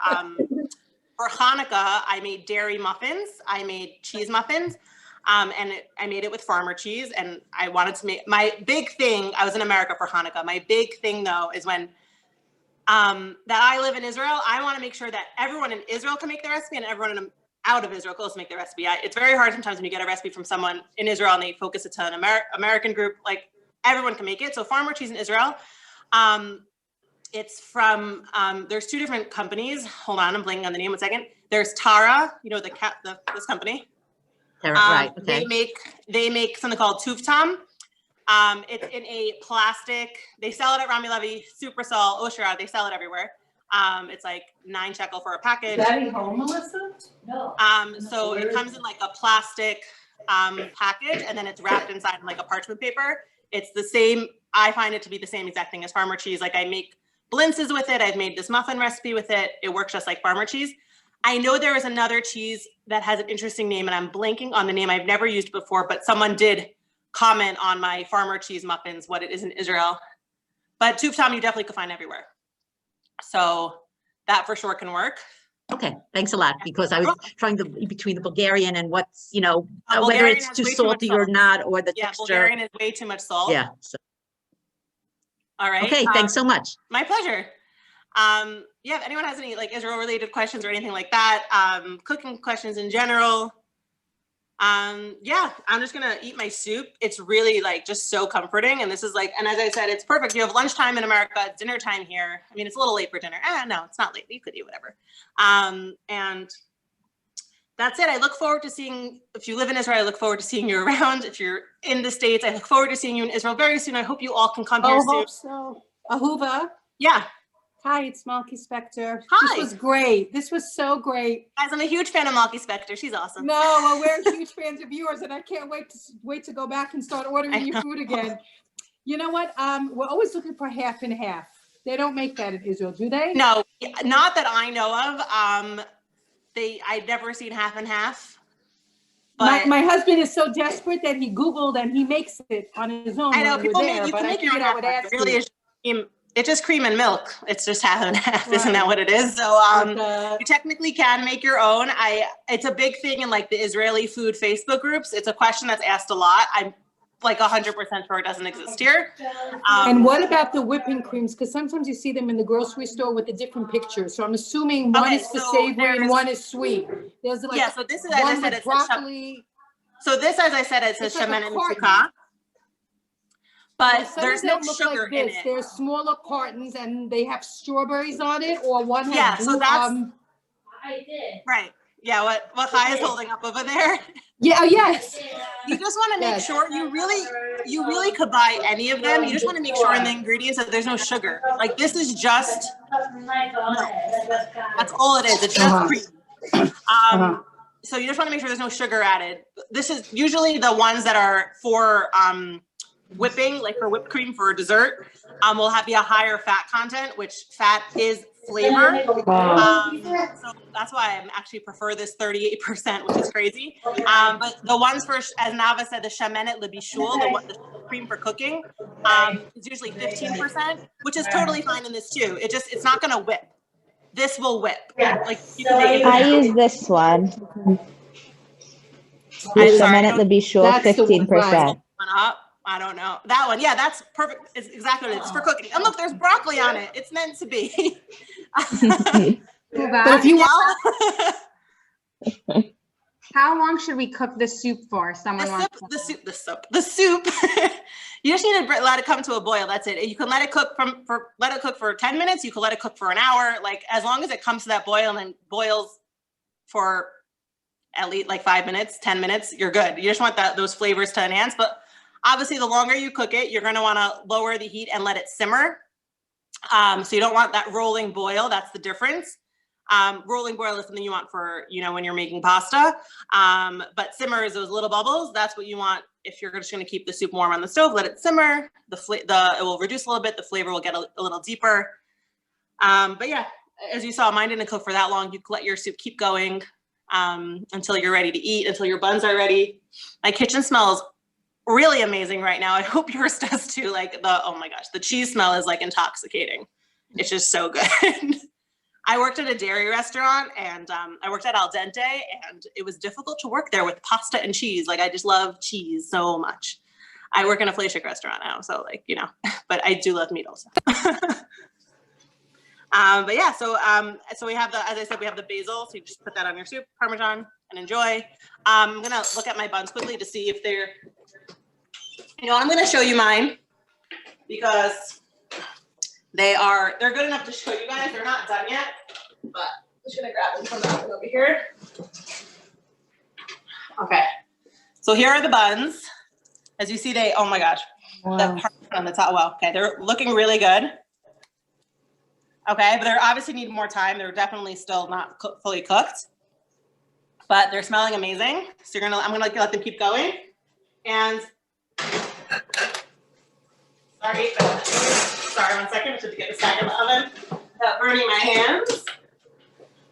Speaker 4: Hanukkah. I made dairy muffins. I made cheese muffins. I made it with farmer cheese, and I wanted to make my big thing. I was in America for Hanukkah. My big thing though is when that I live in Israel, I want to make sure that everyone in Israel can make the recipe and everyone out of Israel goes to make the recipe. It's very hard sometimes when you get a recipe from someone in Israel and they focus it to an American group. Like everyone can make it. So farmer cheese in Israel, it's from there's two different companies. Hold on, I'm blanking on the name. 1 second. There's Tara, you know this company.
Speaker 6: Right. Okay.
Speaker 4: They make something called tuftam. It's in a plastic. They sell it at Rami Levy, Supersol, Oshera. They sell it everywhere. It's like 9 shekel for a package.
Speaker 5: Is that at home, Melissa? No.
Speaker 4: So it comes in like a plastic package, and then it's wrapped inside in like a parchment paper. It's the same. I find it to be the same exact thing as farmer cheese. Like I make blintzes with it. I've made this muffin recipe with it. It works just like farmer cheese. I know there is another cheese that has an interesting name, and I'm blanking on the name. I've never used before, but someone did comment on my farmer cheese muffins, what it is in Israel. But tuftam you definitely could find everywhere. So that for sure can work.
Speaker 6: Okay, thanks a lot, because I was trying to between the Bulgarian and what's, whether
Speaker 4: Bulgarian
Speaker 6: it's
Speaker 4: has
Speaker 6: too
Speaker 4: way too
Speaker 6: salty
Speaker 4: much
Speaker 6: or
Speaker 4: salt.
Speaker 6: not, or the
Speaker 4: Yeah,
Speaker 6: texture.
Speaker 4: Bulgarian is way too much salt.
Speaker 6: Yeah. So,
Speaker 4: All right.
Speaker 6: okay, thanks so much.
Speaker 4: My pleasure. Yeah, if anyone has any like Israel related questions or anything like that, cooking questions in general, yeah, I'm just gonna eat my soup. It's really like just so comforting, and this is like, and as I said, it's perfect. You have lunchtime in America, it's dinner time here. I mean, it's a little late for dinner. No, it's not late. You could eat whatever. And that's it. I look forward to seeing, if you live in Israel, I look forward to seeing you around. If you're in the States, I look forward to seeing you in Israel very soon. I hope you all can come here soon.
Speaker 5: Hope so. Ahuva.
Speaker 4: Yeah.
Speaker 5: Hi, it's Malke Spector.
Speaker 4: Hi.
Speaker 5: This was great. This was so great.
Speaker 4: Guys, I'm a huge fan of Malke Spector. She's awesome.
Speaker 5: No, well, we're huge fans of yours, and I can't wait to go back and start ordering your food again. You know what? We're always looking for half and half. They don't make that in Israel, do they?
Speaker 4: No, not that I know of. I've never seen half and half. But
Speaker 5: My husband is so desperate that he Googled and he makes it on his own.
Speaker 4: I know
Speaker 5: when
Speaker 4: people
Speaker 5: we're
Speaker 4: make
Speaker 5: there,
Speaker 4: you
Speaker 5: but
Speaker 4: can
Speaker 5: I
Speaker 4: make your own
Speaker 5: figured I would
Speaker 4: half.
Speaker 5: ask
Speaker 4: It really
Speaker 5: you.
Speaker 4: is. It's just cream and milk. It's just half and half. Isn't that
Speaker 5: Right.
Speaker 4: what it is? So you technically can make your own. It's a big thing in like the Israeli food Facebook groups. It's a question that's asked a lot. I'm like 100% sure it doesn't exist here.
Speaker 5: And what about the whipping creams? Because sometimes you see them in the grocery store with the different pictures. So I'm assuming one
Speaker 4: Okay,
Speaker 5: is for
Speaker 4: so
Speaker 5: savory and
Speaker 4: there's-
Speaker 5: one is sweet. There's like
Speaker 4: Yeah, so this is, as I
Speaker 5: one
Speaker 4: said,
Speaker 5: with
Speaker 4: it's
Speaker 5: broccoli.
Speaker 4: so this, as I said, it says
Speaker 5: It's like a
Speaker 4: shemen and
Speaker 5: carton.
Speaker 4: mitzuka. but
Speaker 5: Some
Speaker 4: there's
Speaker 5: of
Speaker 4: no
Speaker 5: them look
Speaker 4: sugar
Speaker 5: like
Speaker 4: in
Speaker 5: this.
Speaker 4: it.
Speaker 5: They're smaller cartons and they have strawberries on it, or one has
Speaker 4: Yeah, so
Speaker 5: blue,
Speaker 4: that's right. Yeah, what Kai is holding up over there.
Speaker 5: yeah, yes.
Speaker 4: You just want to make
Speaker 5: Yes.
Speaker 4: sure you really could buy any of them. You just want to make sure in the ingredients that there's no sugar. Like this is just milk. That's all it is. It's just cream. So you just want to make sure there's no sugar added. This is usually the ones that are for whipping, like for whipped cream for dessert, will have a higher fat content, which fat is flavor. So that's why I actually prefer this 38%, which is crazy. But the ones for, as Nava said, the Shamenet Lebishul, the cream for cooking, is usually 15%, which is totally fine in this too. It's not going to whip. This will whip. Like you can make it.
Speaker 7: I use this one.
Speaker 4: I'm
Speaker 7: The
Speaker 4: sorry.
Speaker 7: Shamenet Lebishul,
Speaker 5: That's the one,
Speaker 7: 15%.
Speaker 4: One up. I don't know. That one. Yeah, that's perfect. It's exactly what it is. It's for cooking. And look, there's broccoli on it. It's meant to be.
Speaker 3: But
Speaker 5: if you
Speaker 3: how long should we cook the soup for? Someone wants
Speaker 4: The soup. You just need to let it come to a boil. That's it. You can let it cook for 10 minutes. You can let it cook for an hour. Like as long as it comes to that boil and then boils for at least like 5 minutes, 10 minutes, you're good. You just want those flavors to enhance. But obviously the longer you cook it, you're going to want to lower the heat and let it simmer. So you don't want that rolling boil. That's the difference. Rolling boil is something you want for, when you're making pasta. But simmer is those little bubbles. That's what you want if you're just going to keep the soup warm on the stove. Let it simmer. It will reduce a little bit. The flavor will get a little deeper. But yeah, as you saw, mine didn't cook for that long. You can let your soup keep going until you're ready to eat, until your buns are ready. My kitchen smells really amazing right now. I hope yours does too. Like oh my gosh, the cheese smell is like intoxicating. It's just so good. I worked at a dairy restaurant and I worked at Al Dente, and it was difficult to work there with pasta and cheese. Like I just love cheese so much. I work in a Fleischig restaurant now, so but I do love meat also. But yeah, so we have as I said, we have the basil. So you just put that on your soup, Parmesan, and enjoy. I'm gonna look at my buns quickly to see if they're, I'm gonna show you mine because they're good enough to show you guys. They're not done yet, but I'm just gonna grab them from the oven over here. Okay, so here are the buns. As you see, oh my gosh, the Parmesan on the top. Well, okay, they're looking really good. Okay, but they obviously need more time. They're definitely still not fully cooked, but they're smelling amazing. So I'm gonna let them keep going. And sorry, 1 second. I should get this back in the oven without burning my hands.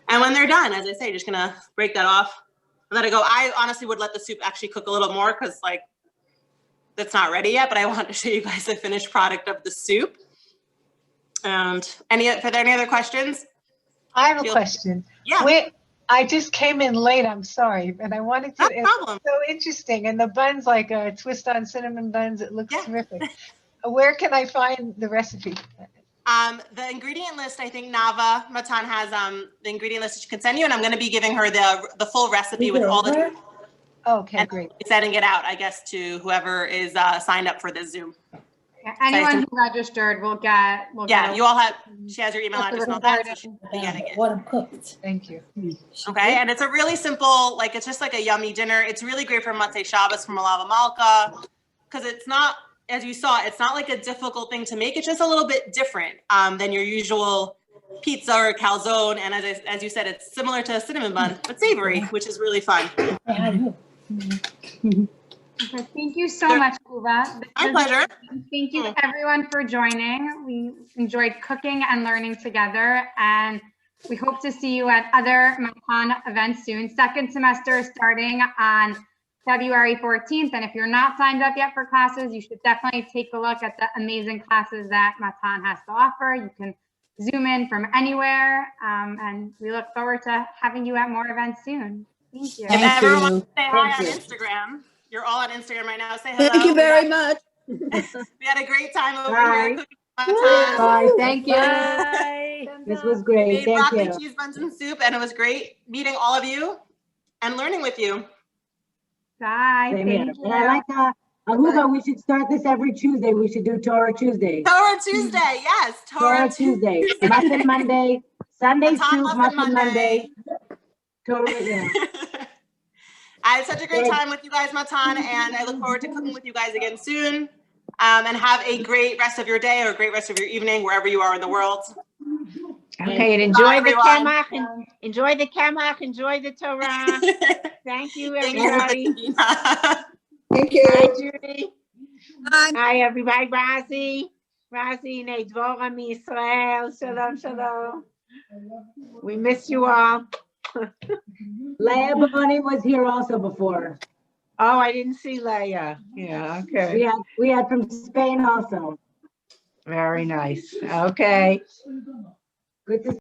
Speaker 4: And when they're done, as I say, just gonna break that off and let it go. I honestly would let the soup actually cook a little more because it's not ready yet. But I wanted to show you guys the finished product of the soup. And any other questions?
Speaker 8: I have a question.
Speaker 4: Yeah.
Speaker 8: I just came in late. I'm sorry, and I wanted to.
Speaker 4: No problem.
Speaker 8: It's so interesting, and the buns like a twist on cinnamon buns. It looks terrific. Where can I find the recipe?
Speaker 4: The ingredient list. I think Matan has the ingredient list that she can send you, and I'm going to be giving her the full recipe with all the.
Speaker 8: Okay, great.
Speaker 4: Sending it out, I guess, to whoever is signed up for this Zoom.
Speaker 3: Anyone who registered will get.
Speaker 4: You all have. She has your email address and all that, so she'll be getting it.
Speaker 8: What I'm cooked. Thank you.
Speaker 4: Okay, and it's a really simple, it's just like a yummy dinner. It's really great for Motzei Shabbos from Malava Malka, because it's not, as you saw, it's not like a difficult thing to make. It's just a little bit different than your usual pizza or calzone. And as you said, it's similar to a cinnamon bun, but savory, which is really fun.
Speaker 3: Okay, thank you so much, Ahuva.
Speaker 4: My pleasure.
Speaker 3: Thank you everyone for joining. We enjoyed cooking and learning together, and we hope to see you at other Matan events soon. Second semester is starting on February 14th, and if you're not signed up yet for classes, you should definitely take a look at the amazing classes that Matan has to offer. You can Zoom in from anywhere, and we look forward to having you at more events soon. Thank you.
Speaker 4: If everyone wants to say hi on Instagram, you're all on Instagram right now. Say hello.
Speaker 9: Thank you very much.
Speaker 4: We had a great time over here. Cooking
Speaker 5: Bye. Thank you.
Speaker 9: Bye.
Speaker 5: This was great.
Speaker 4: We made
Speaker 5: Thank
Speaker 4: broccoli,
Speaker 5: you.
Speaker 4: cheese buns, and soup, and it was great meeting all of you and learning with you.
Speaker 3: Bye.
Speaker 5: Same
Speaker 3: Thank
Speaker 5: here.
Speaker 3: you.
Speaker 5: I like that.
Speaker 7: Ahuva, we should start this every Tuesday. We should do Torah Tuesday.
Speaker 4: Torah Tuesday, yes.
Speaker 7: Torah Tuesday. Muffin Monday. Sunday
Speaker 4: Matan
Speaker 7: soup, Muffin Monday. Torah, yeah.
Speaker 4: I had such a great time with you guys, Matan, and I look forward to cooking with you guys again soon. And have a great rest of your day or a great rest of your evening, wherever you are in the world.
Speaker 1: Okay, and enjoy the
Speaker 4: everyone.
Speaker 1: Kemach, and enjoy the Kemach, enjoy the Torah. Thank you,
Speaker 4: Thank you,
Speaker 1: everybody.
Speaker 4: Bina.
Speaker 5: Thank you.
Speaker 1: Hi, Judy. Hi, everybody. Razi, Neidvora Israel. Shalom, shalom. We miss you all.
Speaker 7: Leah Bonnie was here also before.
Speaker 1: Oh, I didn't see Leah. Yeah, okay.
Speaker 7: We had from Spain also.
Speaker 1: Very nice. Okay.
Speaker 7: Good to